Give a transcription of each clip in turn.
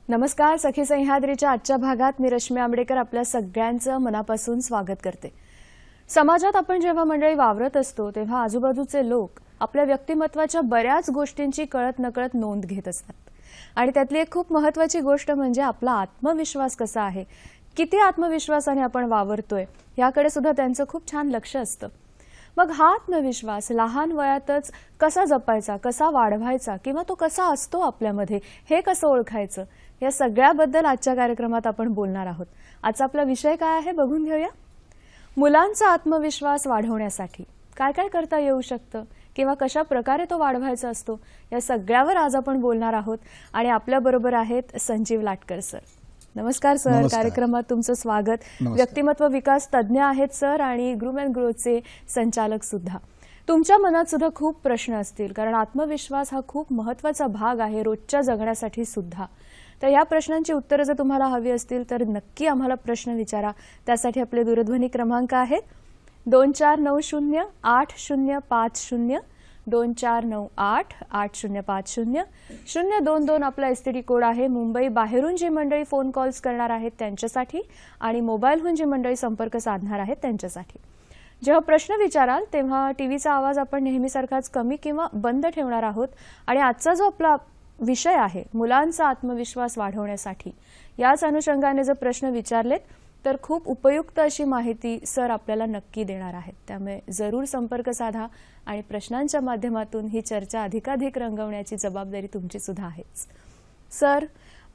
नमस्कार. सखी सह्याद्रीच्या आजच्या भागात मी रश्मी आंबेडकर आपल्या सगळ्यांचं मनापासून स्वागत करते. समाजात आपण जेव्हा मंडळी वावरत असतो तेव्हा आजूबाजूचे लोक आपल्या व्यक्तिमत्वाच्या बऱ्याच गोष्टींची कळत नकळत नोंद घेत असतात. आणि त्यातली एक खूप महत्त्वाची गोष्ट म्हणजे आपला आत्मविश्वास कसा आहे, किती आत्मविश्वासाने आपण वावरतोय याकडे सुद्धा त्यांचं खूप छान लक्ष असतं. मग हा आत्मविश्वास लहान वयातच कसा जपायचा, कसा वाढवायचा किंवा तो कसा असतो आपल्यामध्ये हे कसं ओळखायचं, या सगळ्याबद्दल आजच्या कार्यक्रमात आपण बोलणार आहोत. आजचा आपला विषय काय आहे बघून घेऊया. मुलांचा आत्मविश्वास वाढवण्यासाठी काय काय करता येऊ शकतं किंवा कशा प्रकारे तो वाढवायचा असतो, या सगळ्यावर आज आपण बोलणार आहोत. आणि आपल्याबरोबर आहेत संजीव लाटकर सर. नमस्कार सर. नमस्कार. कार्यक्रमात तुमचं स्वागत. नमस्कार. व्यक्तिमत्व विकास तज्ज्ञ आहेत सर आणि ग्रूम अँड ग्रोथचे संचालक सुद्धा. तुमच्या मनात सुद्धा खूप प्रश्न असतील, कारण आत्मविश्वास हा खूप महत्त्वाचा भाग आहे रोजच्या जगण्यासाठी सुद्धा. तर या प्रश्नांची उत्तरं जर तुम्हाला हवी असतील तर नक्की आम्हाला प्रश्न विचारा. त्यासाठी आपले दूरध्वनी क्रमांक आहेत 24908050, 24988050, 022 आपला एसटीडी कोड आहे. मुंबई बाहेरून जी मंडळी फोन कॉल्स करणार आहेत त्यांच्यासाठी आणि मोबाईलहून जी मंडळी संपर्क साधणार आहेत त्यांच्यासाठी. जेव्हा प्रश्न विचाराल तेव्हा टीव्हीचा आवाज आपण नेहमीसारखाच कमी किंवा बंद ठेवणार आहोत. आणि आजचा जो आपला विषय आहे मुलांचा आत्मविश्वास वाढवण्यासाठी, याच अनुषंगाने जर प्रश्न विचारलेत तर खूप उपयुक्त अशी माहिती सर आपल्याला नक्की देणार आहेत. त्यामुळे जरूर संपर्क साधा आणि प्रश्नांच्या माध्यमातून ही चर्चा अधिकाधिक रंगवण्याची जबाबदारी तुमची सुद्धा आहेच. सर,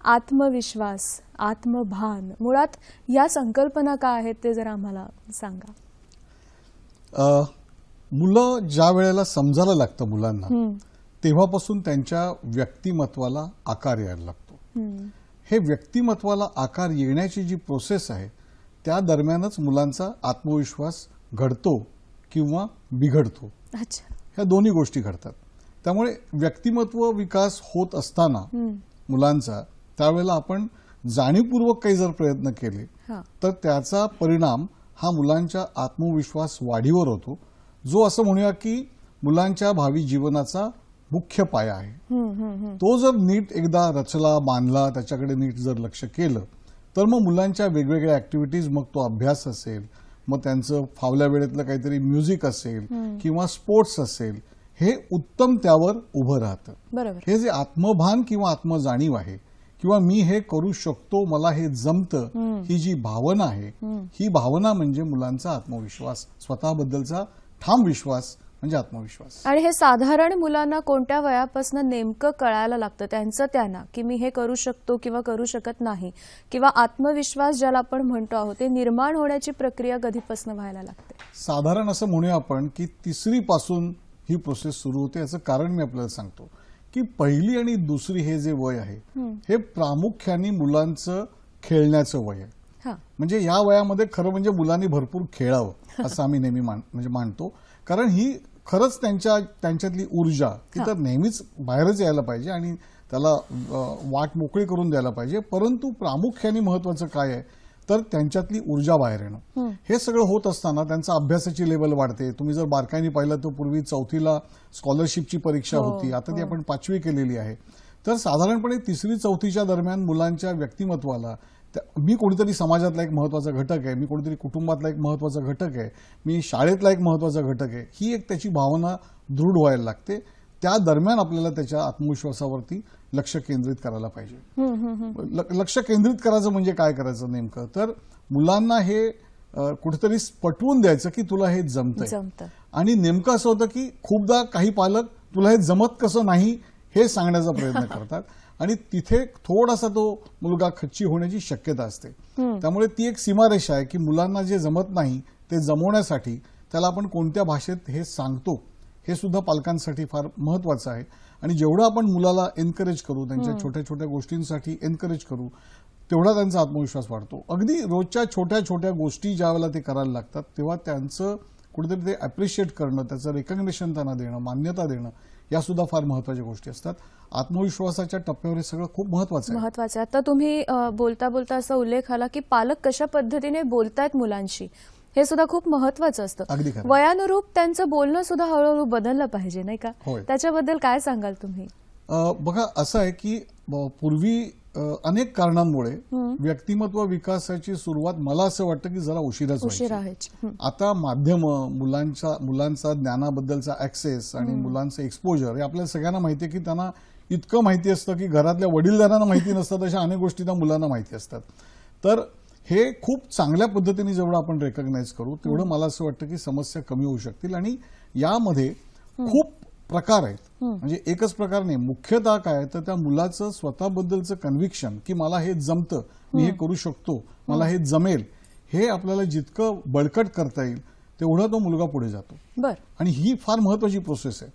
आत्मविश्वास, आत्मभान, मुळात या संकल्पना काय आहेत ते जरा आम्हाला सांगा. मुलं ज्या वेळेला समजायला लागतं मुलांना तेव्हापासून त्यांच्या व्यक्तिमत्वाला आकार यायला लागतो. हे व्यक्तिमत्वाला आकार येण्याची जी प्रोसेस आहे त्या दरम्यानच मुलांचा आत्मविश्वास घडतो किंवा बिघडतो. अच्छा. ह्या दोन्ही गोष्टी घडतात. त्यामुळे व्यक्तिमत्व विकास होत असताना मुलांचा त्यावेळेला आपण जाणीवपूर्वक काही जर प्रयत्न केले तर त्याचा परिणाम हा मुलांच्या आत्मविश्वास वाढीवर होतो, जो असं म्हणूया की मुलांच्या भावी जीवनाचा मुख्य पाया आहे. तो जर नीट एकदा रचला, बांधला, त्याच्याकडे नीट जर लक्ष केलं तर मग मुलांच्या वेगवेगळ्या ऍक्टिव्हिटीज, मग तो अभ्यास असेल, मग त्यांचं फावल्या वेळेतलं काहीतरी म्युझिक असेल किंवा स्पोर्ट्स असेल, हे उत्तम त्यावर उभं राहतं. बरोबर. हे जे आत्मभान किंवा आत्मजाणीव आहे किंवा मी हे करू शकतो, मला हे जमतं, ही जी भावना आहे, ही भावना म्हणजे मुलांचा आत्मविश्वास, स्वतःबद्दलचा ठाम विश्वास म्हणजे आत्मविश्वास. आणि हे साधारण मुलांना कोणत्या वयापासून नेमकं कळायला लागतं त्यांचं त्यांना, की मी हे करू शकतो किंवा करू शकत नाही, किंवा आत्मविश्वास ज्याला आपण म्हणतो आहोत ते निर्माण होण्याची प्रक्रिया कधीपासून व्हायला लागते? साधारण असं म्हणूया आपण की 3री पासून ही प्रोसेस सुरू होते. याचं कारण मी आपल्याला सांगतो की 1ली आणि 2री हे जे वय आहे हे प्रामुख्याने मुलांचं खेळण्याचं वय आहे. म्हणजे या वयामध्ये खरं म्हणजे मुलांनी भरपूर खेळावं असं आम्ही नेहमी मानतो. कारण ही खरंच त्यांच्यातली ऊर्जा ती तर नेहमीच बाहेरच यायला पाहिजे आणि त्याला वाट मोकळी करून द्यायला पाहिजे. परंतु प्रामुख्याने महत्वाचं काय आहे तर त्यांच्यातली ऊर्जा बाहेर येणं. हे सगळं होत असताना त्यांचा अभ्यासाची लेवल वाढते. तुम्ही जर बारकाईने पाहिलं तर पूर्वी 4थीला स्कॉलरशिपची परीक्षा होती, आता ती आपण 5वी केलेली आहे. तर साधारणपणे 3री 4थीच्या दरम्यान मुलांच्या व्यक्तिमत्वाला मी कोणीतरी समाजातला एक महत्वाचा घटक आहे, मी कोणीतरी कुटुंबातला एक महत्वाचा घटक आहे, मी शाळेतला एक महत्वाचा घटक आहे, ही एक त्याची भावना दृढ व्हायला लागते. त्या दरम्यान आपल्याला त्याच्या आत्मविश्वासावरती लक्ष केंद्रित करायला पाहिजे. लक्ष केंद्रित करायचं म्हणजे काय करायचं नेमकं तर मुलांना हे कुठेतरी पटवून द्यायचं की तुला हे जमतंय. आणि नेमकं असं होतं की खूपदा काही पालक तुला हे जमत कसं नाही हे सांगण्याचा प्रयत्न करतात आणि तिथे थोडासा तो मुलगा खच्ची होण्याची शक्यता असते. त्यामुळे ती एक सीमारेषा आहे की मुलांना जे जमत नाही ते जमवण्यासाठी त्याला आपण कोणत्या भाषेत हे सांगतो हे सुद्धा पालकांसाठी फार महत्वाचं आहे. आणि जेवढं आपण मुलाला एनकरेज करू, त्यांच्या छोट्या छोट्या गोष्टींसाठी एनकरेज करू, तेवढा त्यांचा आत्मविश्वास वाढतो. अगदी रोजच्या छोट्या छोट्या गोष्टी ज्यावेळेला ते करायला लागतात तेव्हा त्यांचं कुठेतरी ते अप्रिशिएट करणं, त्याचं रेकग्निशन त्यांना देणं, मान्यता देणं, या सुद्धा फार महत्वाच्या गोष्टी असतात. आत्मविश्वासाच्या टप्प्यावर हे सगळं खूप महत्वाचं आहे. आता तुम्ही बोलता बोलता असा उल्लेख आला की पालक कशा पद्धतीने बोलतायत मुलांशी, हे सुद्धा खूप महत्वाचं असतं. वयानुरूप त्यांचं बोलणं सुद्धा हळूहळू बदललं पाहिजे, नाही का? त्याच्याबद्दल काय सांगाल तुम्ही? बघा, असं आहे की पूर्वी अनेक कारणांमुळे व्यक्तिमत्व विकासाची सुरुवात मला असं वाटतं की जरा उशिराच उशीर व्हायची. आहे. आता माध्यम मुलांचा ज्ञानाबद्दलचा ऍक्सेस आणि मुलांचं एक्सपोजर हे आपल्याला सगळ्यांना माहिती आहे की त्यांना इतकं माहिती असतं की घरातल्या वडीलधाऱ्यांना माहिती नसतात अशा अनेक गोष्टी त्या मुलांना माहिती असतात. तर हे खूप चांगल्या पद्धतीने जेवढं आपण रेकग्नाइज करू तेवढं मला असं वाटतं की समस्या कमी होऊ शकतील. आणि यामध्ये खूप प्रकार आहेत, म्हणजे एकच प्रकार नाही. मुख्यतः काय तर त्या मुलाचं स्वतःबद्दलचं कन्व्हिक्शन की मला हे जमतं, मी हे करू शकतो, मला हे जमेल, हे आपल्याला जितकं बळकट करता येईल तेवढा तो मुलगा पुढे जातो. बर. आणि ही फार महत्वाची प्रोसेस आहे.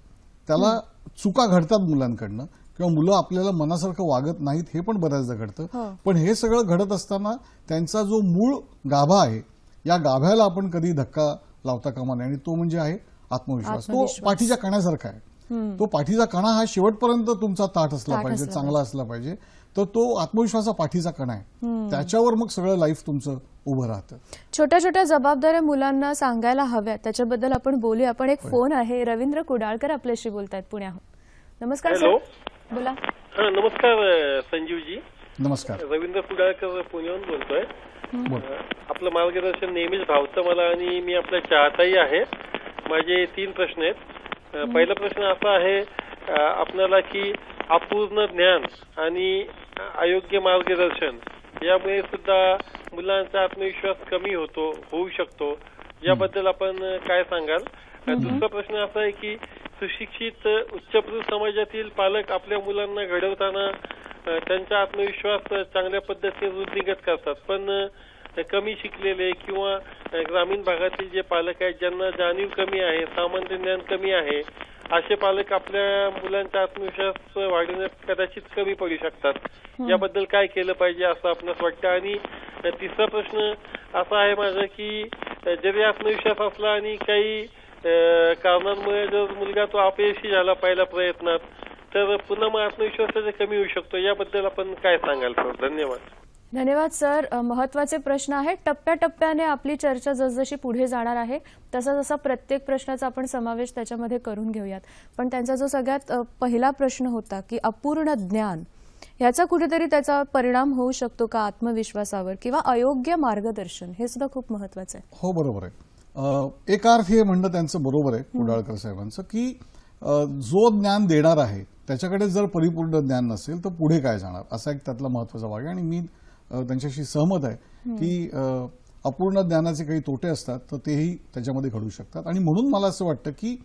त्याला चुका घडतात मुलांकडनं किंवा मुलं आपल्याला मनासारखं वागत नाहीत हे पण बऱ्याचदा घडतं. पण हे सगळं घडत असताना त्यांचा जो मूळ गाभा आहे या गाभ्याला आपण कधी धक्का लावता कामा नये. आणि तो म्हणजे आहे आत्मविश्वास. तो पाठीच्या कण्यासारखा आहे. तो पाठीचा कणा हा शेवटपर्यंत तुमचा ताठ असला पाहिजे, चांगला असला पाहिजे. तर तो आत्मविश्वास हा पाठीचा कणा आहे. त्याच्यावर मग सगळं लाईफ तुमचं उभं राहतं. छोट्या छोट्या जबाबदाऱ्या मुलांना सांगायला हव्या त्याच्याबद्दल आपण बोलूया. आपण एक फोन आहे, रवींद्र कुडाळकर आपल्याशी बोलतायत पुण्याहून. नमस्कार. हॅलो, बोला. नमस्कार संजीवजी. नमस्कार. रवींद्र कुडाळकर पुण्याहून बोलतोय. आपलं मार्गदर्शन नेहमीच भावतं मला आणि मी आपला चाहताही आहे. माझे 3 प्रश्न आहेत. पहिला प्रश्न असा आहे आपल्याला की अपूर्ण ज्ञान आणि अयोग्य मार्गदर्शन यामुळे सुद्धा मुलांचा आत्मविश्वास कमी होऊ शकतो. याबद्दल आपण काय सांगाल? दुसरा प्रश्न असा आहे की सुशिक्षित उच्चभ्रू समाजातील पालक आपल्या मुलांना घडवताना त्यांचा आत्मविश्वास चांगल्या पद्धतीने वृद्धिंगत करतात, पण कमी शिकलेले किंवा ग्रामीण भागातील जे पालक आहेत ज्यांना जाणीव कमी आहे, सामान्य ज्ञान कमी आहे, असे पालक आपल्या मुलांचा आत्मविश्वास वाढवण्यात कदाचित कमी पडू शकतात. याबद्दल काय केलं पाहिजे असं आपणास वाटतं? आणि तिसरा प्रश्न असा आहे माझा की जरी आत्मविश्वास असला आणि काही कारणांमुळे जर मुलगा तो अपयशी झाला पहिल्या प्रयत्नात तर पुन्हा मग आत्मविश्वास कमी होऊ शकतो. याबद्दल आपण काय सांगाल सर? धन्यवाद. धन्यवाद सर. महत्वाचे प्रश्न आहेत. टप्प्याटप्प्याने आपली चर्चा जसजशी पुढे जाणार आहे तसा जसा प्रत्येक प्रश्नाचा आपण समावेश त्याच्यामध्ये करून घेऊयात. पण त्यांचा जो सगळ्यात पहिला प्रश्न होता की अपूर्ण ज्ञान याचा कुठेतरी त्याचा परिणाम होऊ शकतो का आत्मविश्वासावर किंवा अयोग्य मार्गदर्शन, हे सुद्धा खूप महत्वाचं आहे. हो, बरोबर आहे. एका अर्थी हे म्हणणं त्यांचं बरोबर आहे कुडाळकर साहेबांचं की जो ज्ञान देणार आहे त्याच्याकडे जर परिपूर्ण ज्ञान नसेल तर पुढे काय जाणार, असा एक त्यातला महत्वाचा भाग आहे. आणि मी त्यांच्याशी सहमत आहे की अपूर्ण ज्ञानाचे काही तोटे असतात तर तेही त्याच्यामध्ये घडू शकतात. आणि म्हणून मला असं वाटतं की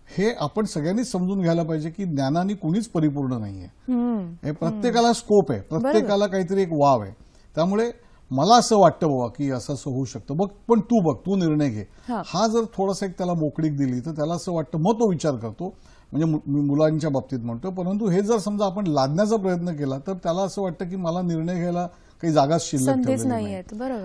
हे आपण सगळ्यांनीच समजून घ्यायला पाहिजे की ज्ञानाने कुणीच परिपूर्ण नाहीये. हे प्रत्येकाला स्कोप आहे, प्रत्येकाला काहीतरी एक वाव आहे. त्यामुळे मला असं वाटतं बाबा की असं होऊ शकतं, बघ पण तू निर्णय घे. हा जर थोडासा एक त्याला मोकळीक दिली तर त्याला असं वाटतं, मग तो विचार करतो. म्हणजे मी मुलांच्या बाबतीत म्हणतो. परंतु हे जर समजा आपण लादण्याचा प्रयत्न केला तर त्याला असं वाटतं की मला निर्णय घ्यायला काही जागा शिल्लक ठेवलेली नाही.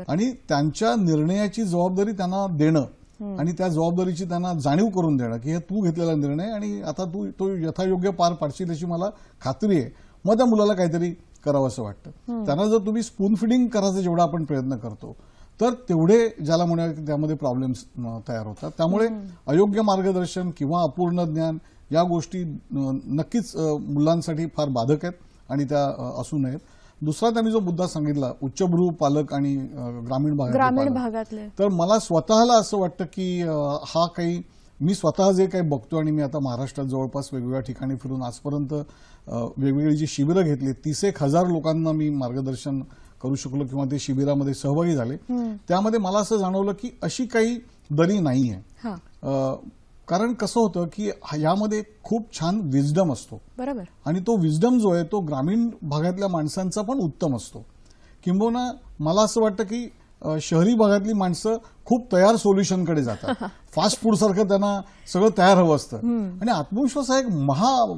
आणि त्यांच्या निर्णयाची जबाबदारी त्यांना देणं आणि त्या जबाबदारीची त्यांना जाणीव करून देणं की हे तू घेतलेला निर्णय आणि आता तू तो यथायोग्य पार पाडशील अशी मला खात्री आहे. मग त्या मुलाला काहीतरी करावं असं वाटतं. त्यांना जर तुम्ही स्पून फिडिंग करायचा जेवढा आपण प्रयत्न करतो तर तेवढे ज्याला म्हणूया त्यामध्ये प्रॉब्लेम्स तयार होतात. त्यामुळे अयोग्य मार्गदर्शन किंवा अपूर्ण ज्ञान या गोष्टी नक्कीच मुलांसाठी फार बाधक आहेत आणि त्या असू नयेत. दुसरा त्यांनी जो मुद्दा सांगितला उच्चभ्रू पालक आणि ग्रामीण भागातले, तर मला स्वतःला असं वाटतं की हा काही मी स्वतः जे काही बघतो आणि मी आता महाराष्ट्रात जवळपास वेगवेगळ्या ठिकाणी फिरून आजपर्यंत वेगवेगळी जी शिबिरं घेतली 30,000 लोकांना मी मार्गदर्शन करू शकलो किंवा ते शिबिरामध्ये सहभागी झाले. त्यामध्ये मला असं जाणवलं की अशी काही दरी नाहीये. कारण कसं होतं की यामध्ये खूप छान विजडम असतो. बरोबर. आणि तो विजडम जो आहे तो ग्रामीण भागातल्या माणसांचा पण उत्तम असतो. किंबहुना मला असं वाटतं की शहरी भागातली माणसं खूप तयार सोल्युशनकडे जातात. फास्ट फूड सारखं त्यांना सगळं तयार हवं असतं. आणि आत्मविश्वास हा एक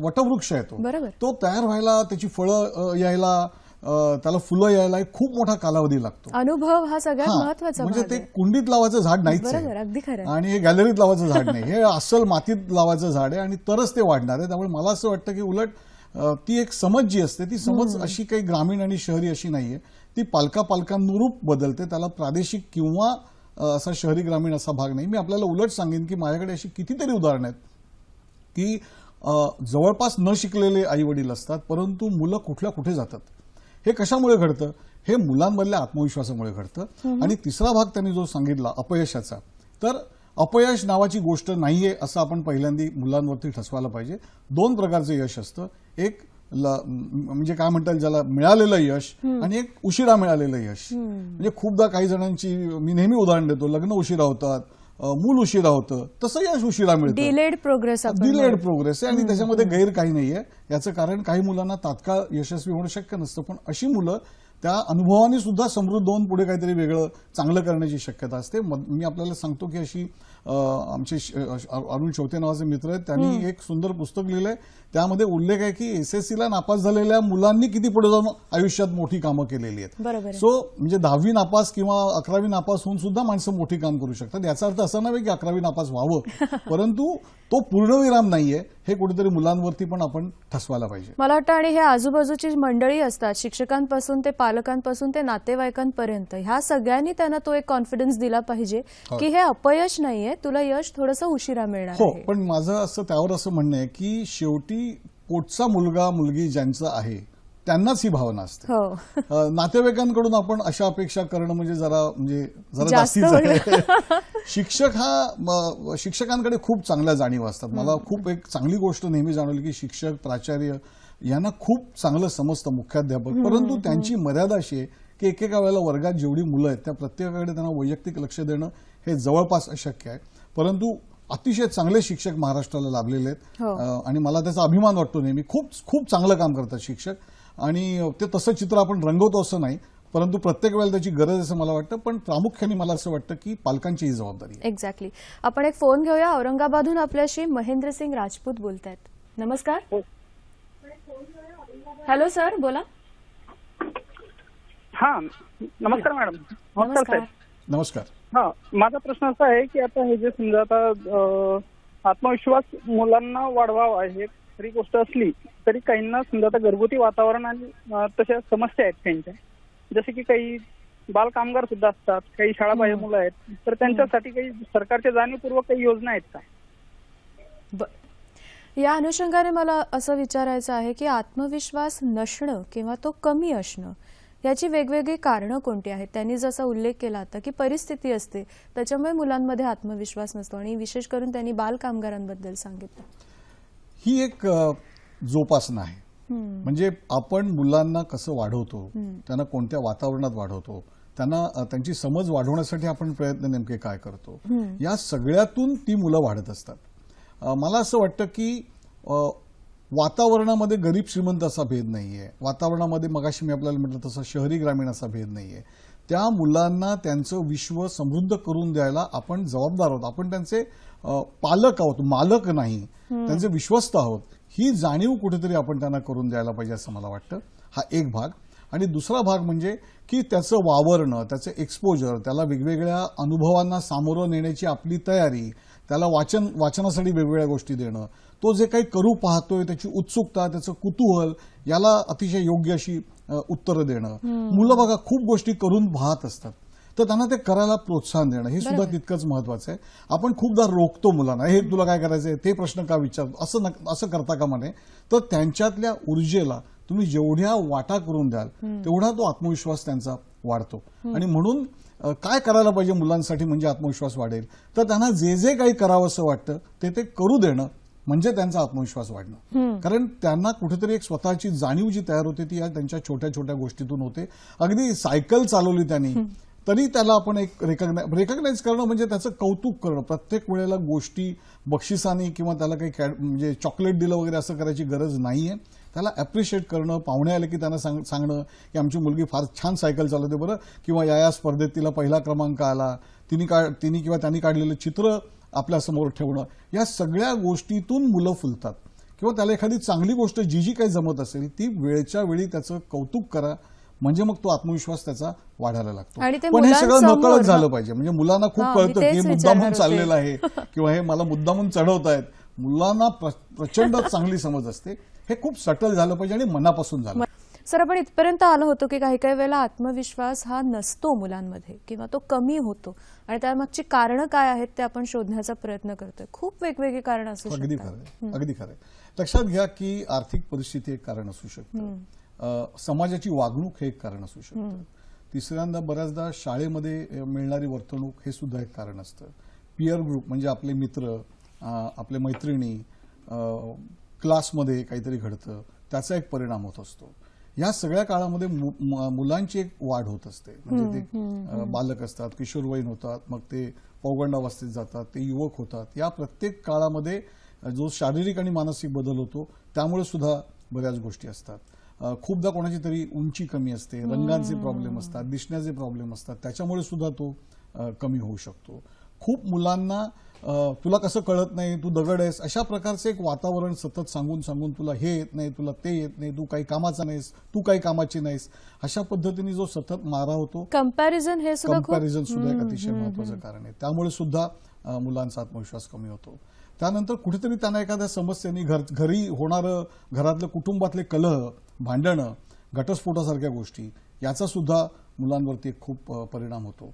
वटवृक्ष आहे. तो तयार व्हायला, त्याची फळं यायला, त्याला फुलं यायला एक खूप मोठा कालावधी लागतो. अनुभव हा सगळ्यात महत्वाचा. म्हणजे ते कुंडीत लावायचं झाड नाहीच आहे आणि हे गॅलरीत लावायचं झाड नाही. हे अस्सल मातीत लावायचं झाड आहे आणि तरच ते वाढणार आहे. त्यामुळे मला असं वाटतं की उलट ती एक समज जी असते ती समज अशी काही ग्रामीण आणि शहरी अशी नाहीये. ती पालकांनुरूप बदलते. त्याला प्रादेशिक किंवा असा शहरी ग्रामीण असा भाग नाही. मी आपल्याला उलट सांगेन की माझ्याकडे अशी कितीतरी उदाहरणं आहेत की जवळपास न शिकलेले आई वडील असतात परंतु मुलं कुठे जातात हे कशामुळे घडतं? हे मुलांमधल्या आत्मविश्वासामुळे घडतं. आणि तिसरा भाग त्यांनी जो सांगितला अपयशाचा, तर अपयश नावाची गोष्ट नाहीये असं आपण पहिल्यांदा मुलांवरती ठसवायला पाहिजे. दोन प्रकारचं यश असतं. एक म्हणजे काय म्हणता येईल ज्याला मिळालेलं यश आणि एक उशिरा मिळालेलं यश. म्हणजे खूपदा काही जणांची, मी नेहमी उदाहरण देतो, लग्न उशिरा होतात, मूल उशिरा होतं, तसं यश उशिरा मिळतं. डिलेड प्रोग्रेस आहे आणि त्याच्यामध्ये गैर काही नाहीये. याचं कारण काही मुलांना तात्काळ यशस्वी होणं शक्य नसतं, पण अशी मुलं त्या अनुभवाने सुद्धा समृद्ध होऊन पुढे काहीतरी वेगळं चांगलं करण्याची शक्यता असते. मी आपल्याला सांगतो की अशी आमचे अरुण शेवते नावाचे मित्र आहेत, त्यांनी एक सुंदर पुस्तक लिहिलंय. त्यामध्ये उल्लेख आहे की एसएससीला नापास झालेल्या मुलांनी किती पुढे जाऊन आयुष्यात मोठी कामं केलेली आहेत. सो म्हणजे 10वी नापास किंवा 11वी नापास होऊन सुद्धा माणसं मोठी काम करू शकतात. याचा अर्थ असा नव्हे की 11वी नापास व्हावं, परंतु तो पूर्णविराम नाहीये, हे कुठेतरी मुलांवरती पण आपण ठसवायला पाहिजे. मला वाटतं आणि हे आजूबाजूची मंडळी असतात, शिक्षकांपासून ते पालकांपासून ते नातेवाईकांपर्यंत, ह्या सगळ्यांनी त्यांना तो एक कॉन्फिडन्स दिला पाहिजे की हे अपयश नाहीये, तुला यश थोडंसं उशिरा मिळणार हो, आहे. पण माझं असं त्यावर असं म्हणणं आहे की शेवटी पोटचा मुलगा मुलगी ज्यांचं आहे त्यांनाच ही भावना असते. नातेवाईकांकडून आपण अशा अपेक्षा करणं म्हणजे जरा जास्तीच आहे. शिक्षकांकडे खूप चांगल्या जाणीव असतात. मला खूप एक चांगली गोष्ट नेहमी जाणवली की शिक्षक, प्राचार्य यांना खूप चांगलं समजतं मुख्याध्यापक, परंतु त्यांची मर्यादा अशी आहे की एकेका वेळेला वर्गात जेवढी मुलं आहेत त्या प्रत्येकाकडे त्यांना वैयक्तिक लक्ष देणं हे जवळपास अशक्य आहे. परंतु अतिशय चांगले शिक्षक महाराष्ट्राला लाभलेले आहेत आणि मला त्याचा अभिमान वाटतो नेहमी. खूप खूप चांगलं काम करतात शिक्षक आणि ते तसं चित्र आपण रंगवतो असं नाही, परंतु प्रत्येक वेळेला त्याची गरज असं मला वाटतं. पण प्रामुख्याने मला असं वाटतं की पालकांची ही जबाबदारी आहे. एक्झॅक्टली. आपण एक फोन घेऊया. औरंगाबादहून आपल्याशी महेंद्रसिंग राजपूत बोलतायत. नमस्कार. हॅलो सर, बोला. हा, नमस्कार मॅडम. नमस्कार. नमस्कार. हा, माझा प्रश्न असा आहे की आता हे जे समजा आता आत्मविश्वास मुलांना वाढवावा हे खरी गोष्ट असली तरी काहींना समजा आता घरगुती वातावरण आणि तशा समस्या आहेत त्यांच्या, जसे की काही बाल कामगार सुद्धा असतात, काही शाळाबाह्य मुलं आहेत, तर त्यांच्यासाठी काही सरकारच्या जाणीवपूर्वक काही योजना आहेत का? या अनुषंगाने मला असं विचारायचं आहे की आत्मविश्वास नसणं किंवा तो कमी असणं याची वेगवेगळी कारणं कोणती आहेत? त्यांनी जसा उल्लेख केला होता की परिस्थिती असते त्याच्यामुळे मुलांमध्ये आत्मविश्वास नसतो आणि विशेष करून त्यांनी बाल कामगारांबद्दल सांगितलं. ही एक जोपासना आहे. म्हणजे आपण मुलांना कसं वाढवतो, त्यांना कोणत्या वातावरणात वाढवतो, त्यांना त्यांची समज वाढवण्यासाठी आपण प्रयत्न नेमके काय करतो, या सगळ्यातून ती मुलं वाढत असतात. मला असं वाटतं की वातावरणामध्ये गरीब श्रीमंत असा भेद नाहीये, वातावरणामध्ये मगाशी मी आपल्याला म्हटलं तसं शहरी ग्रामीण असा भेद नाहीये. त्या मुलांना त्यांचं विश्व समृद्ध करून द्यायला आपण जबाबदार आहोत. आपण त्यांचे पालक आहोत, मालक नाही, त्यांचे विश्वस्त आहोत. ही जाणीव कुठेतरी आपण त्यांना करून द्यायला पाहिजे असं मला वाटतं. हा एक भाग. आणि दुसरा भाग म्हणजे की त्याचं वावरणं, त्याचं एक्सपोजर, त्याला वेगवेगळ्या अनुभवांना सामोरं नेण्याची आपली तयारी, त्याला वाचनासाठी वेगवेगळ्या गोष्टी देणं, तो जे काही करू पाहतोय त्याची उत्सुकता, त्याचं कुतूहल, याला अतिशय योग्य अशी उत्तरं देणं. मुलं बघा खूप गोष्टी करून पाहत असतात, तर त्यांना ते करायला प्रोत्साहन देणं हे सुद्धा तितकंच महत्वाचं आहे. आपण खूपदा रोखतो मुलांना, हे तुला काय करायचंय, ते प्रश्न का विचारतो, असं करता का म्हणे. तर त्यांच्यातल्या ऊर्जेला तुम्ही जेवढ्या वाटा करून द्याल तेवढा तो आत्मविश्वास त्यांचा वाढतो. आणि म्हणून काय करायला पाहिजे मुलांसाठी म्हणजे आत्मविश्वास वाढेल, तर त्यांना जे जे काही करावं असं वाटतं ते करू देणं म्हणजे त्यांचा आत्मविश्वास वाढणं. कारण त्यांना कुठेतरी एक स्वतःची जाणीव जी तयार होते ती त्यांच्या छोट्या छोट्या गोष्टीतून होते. अगदी सायकल चालवली त्यांनी तरी त्याला आपण एक रेकग्नाइज करणं म्हणजे त्याचं कौतुक करणं. प्रत्येक वेळेला गोष्टी बक्षिसाने किंवा त्याला काही म्हणजे चॉकलेट दिलं वगैरे असं करायची गरज नाहीये. त्याला अप्रिशिएट करणं, पाहुणे आले की त्यांना सांगणं की आमची मुलगी फार छान सायकल चालवते बरं, किंवा या स्पर्धेत तिला पहिला क्रमांक आला, तिने किंवा त्यांनी काढलेलं चित्र आपल्यासमोर ठेवणं, या सगळ्या गोष्टीतून मुलं फुलतात. किंवा त्याला एखादी चांगली गोष्ट जी काही जमत असेल ती वेळच्या वेळी त्याचं कौतुक करा, म्हणजे मग तो आत्मविश्वास त्याचा वाढायला लागतो. पण हे सगळं नकळत झालं पाहिजे. म्हणजे मुलांना खूप कळतं की हे मुद्दामून चाललेलं आहे किंवा हे मला मुद्दामून चढवतायत. मुलांना प्रचंड चांगली समज असते. हे खूप सटल झालं पाहिजे आणि मनापासून झालं. सर, आपण इथपर्यंत आलो होतो की काही काही वेळेला आत्मविश्वास हा नसतो मुलांमध्ये किंवा तो कमी होतो आणि त्यामागची कारणं काय आहेत ते आपण शोधण्याचा प्रयत्न करतोय. खूप वेगवेगळी कारणं असू शकतात. अगदी खरं. लक्षात घ्या की आर्थिक परिस्थिती एक कारण असू शकतं, समाजाची वागणूक हे एक कारण असू शकतं. तिसऱ्यांदा बऱ्याचदा शाळेमध्ये मिळणारी वर्तणूक हे सुद्धा एक कारण असतं. पियर ग्रुप म्हणजे आपले मित्र, आपले मैत्रिणी, क्लासमध्ये काहीतरी घडतं त्याचा एक परिणाम होत असतो. या सगळ्या काळामध्ये मुलांची एक वाढ होत असते. म्हणजे ते बालक असतात, किशोरवयीन होतात, मग ते पौगंडावस्थेत जातात, ते युवक होतात. या प्रत्येक काळामध्ये जो शारीरिक आणि मानसिक बदल होतो त्यामुळे सुद्धा बऱ्याच गोष्टी असतात. खूपदा कोणाची तरी उंची कमी असते, रंगांचे प्रॉब्लेम असतात, दिसण्याचे प्रॉब्लेम असतात, त्याच्यामुळे सुद्धा तो कमी होऊ शकतो. खूप मुलांना तुला कसं कळत नाही, तू दगड आहेस, अशा प्रकारचे एक वातावरण सतत सांगून सांगून तुला हे येत नाही, तुला ते येत नाही, तू काही कामाचा नाहीस, तू काही कामाची नाहीस, अशा पद्धतीने जो सतत मारा होतो, कंपॅरिझन सुद्धा एक अतिशय महत्वाचं कारण आहे. त्यामुळे सुद्धा मुलांचा आत्मविश्वास कमी होतो. त्यानंतर कुठेतरी त्यांना एखाद्या समस्येने घरी होणारं घरातलं कुटुंबातले कलह, भांडणं, घटस्फोटासारख्या गोष्टी याचा सुद्धा मुलांवरती खूप परिणाम होतो.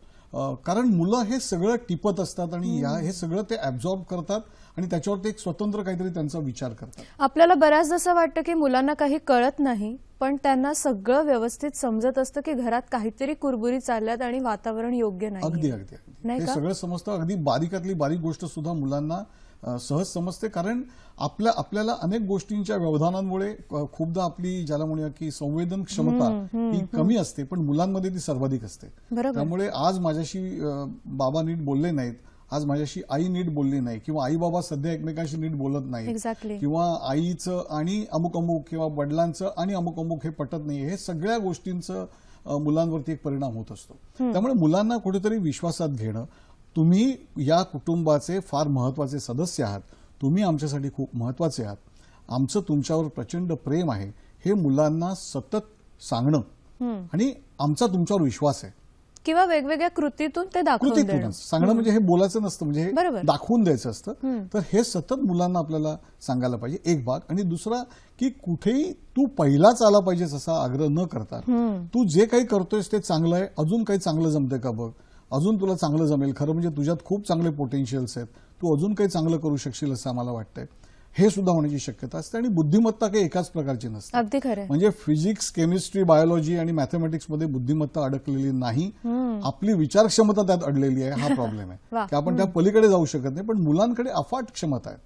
कारण मुलं हे सगळं टिपत असतात आणि हे सगळं ते ऍब्झॉर्ब करतात आणि त्याच्यावरती एक स्वतंत्र काहीतरी त्यांचा विचार करतात. आपल्याला बऱ्याचदा असं वाटतं की मुलांना काही कळत नाही, पण त्यांना सगळं व्यवस्थित समजत असतं की घरात काहीतरी कुरबुरी चालल्यात आणि वातावरण योग्य नाही. अगदी अगदी हे सगळं समजतं. अगदी बारीकातली बारीक गोष्ट सुद्धा मुलांना सहज समजते. कारण आपल्याला अनेक गोष्टींच्या व्यवधानांमुळे खूपदा आपली ज्याला म्हणूया की संवेदन क्षमता ही कमी असते, पण मुलांमध्ये ती सर्वाधिक असते. त्यामुळे आज माझ्याशी बाबा नीट बोलले नाहीत, आज माझ्याशी आई नीट बोलली नाही, किंवा आई बाबा सध्या एकमेकांशी नीट बोलत नाही, किंवा आईचं आणि अमुक अमुक किंवा वडिलांचं आणि अमुक अमुक हे पटत नाही, हे सगळ्या गोष्टींचं मुलांवरती एक परिणाम होत असतो. त्यामुळे मुलांना कुठेतरी विश्वासात घेणं, तुम्ही या कुटुंबाचे फार महत्वाचे सदस्य आहात, तुम्ही आमच्यासाठी खूप महत्वाचे आहात, आमचं तुमच्यावर प्रचंड प्रेम आहे, हे मुलांना सतत सांगणं आणि आमचा तुमच्यावर विश्वास आहे किंवा वेगवेगळ्या कृतीतून ते दाखवून देणं. सांगणं म्हणजे हे बोलायचं नसतं, म्हणजे दाखवून द्यायचं असतं. तर हे सतत मुलांना आपल्याला सांगायला पाहिजे, एक भाग. आणि दुसरा की कुठेही तू पहिलाच आला पाहिजेस असा आग्रह न करता, तू जे काही करतोयस ते चांगलं आहे, अजून काही चांगलं जमतंय का बघ, अजून तुला चांगलं जमेल, खरं म्हणजे तुझ्यात खूप चांगले पोटेन्शियल्स आहेत, तू अजून काही चांगलं करू शकशील असं आम्हाला वाटतंय, हे सुद्धा होण्याची शक्यता असते. आणि बुद्धिमत्ता काही एकाच प्रकारची नसते. अगदी खरं. म्हणजे फिजिक्स, केमिस्ट्री, बायोलॉजी आणि मॅथमॅटिक्समध्ये बुद्धिमत्ता अडकलेली नाही, आपली विचारक्षमता त्यात अडलेली आहे. हा प्रॉब्लेम आहे की आपण त्या पलीकडे जाऊ शकत नाही. पण मुलांकडे अफाट क्षमता आहेत.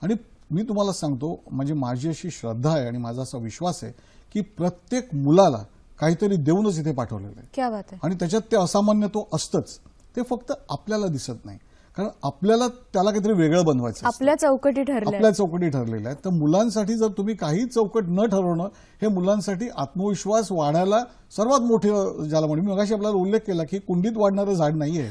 आणि मी तुम्हाला सांगतो, म्हणजे माझी अशी श्रद्धा आहे आणि माझा असा विश्वास आहे की प्रत्येक मुलाला काहीतरी देऊनच इथे पाठवलेलं आहे. क्या बात आहे. आणि त्याच्यात ते असामान्य तो असतंच, ते फक्त आपल्याला दिसत नाही. कारण आपल्याला त्याला काहीतरी वेगळं बनवायचं, आपल्या चौकटी ठरलेल्या आहेत. तर मुलांसाठी जर तुम्ही काही चौकट न ठरवणं, हे मुलांसाठी आत्मविश्वास वाढायला सर्वात मोठं, ज्याला म्हणून मी मगाशी आपल्याला उल्लेख केला की कुंडीत वाढणारं झाड नाहीये,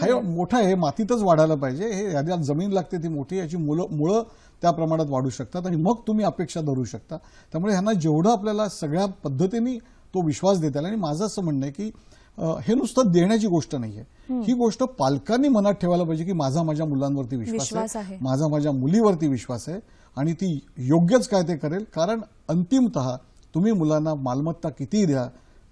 हे मोठं आहे, मातीतच वाढायला पाहिजे. हे याच्यात जमीन लागते ती मोठी, याची मुळं त्या प्रमाणात वाढू शकतात आणि मग तुम्ही अपेक्षा धरू शकता. त्यामुळे ह्यांना जेवढं आपल्याला सगळ्या पद्धतीने तो विश्वास देता येईल. आणि माझं असं म्हणणं आहे की हे नुसतं देण्याची गोष्ट नाहीये, ही गोष्ट पालकांनी मनात ठेवायला पाहिजे की माझा माझ्या मुलांवरती विश्वास आहे, माझा माझ्या मुलीवरती विश्वास आहे आणि ती योग्यच काय ते करेल. कारण अंतिमतः तुम्ही मुलांना मालमत्ता कितीही द्या,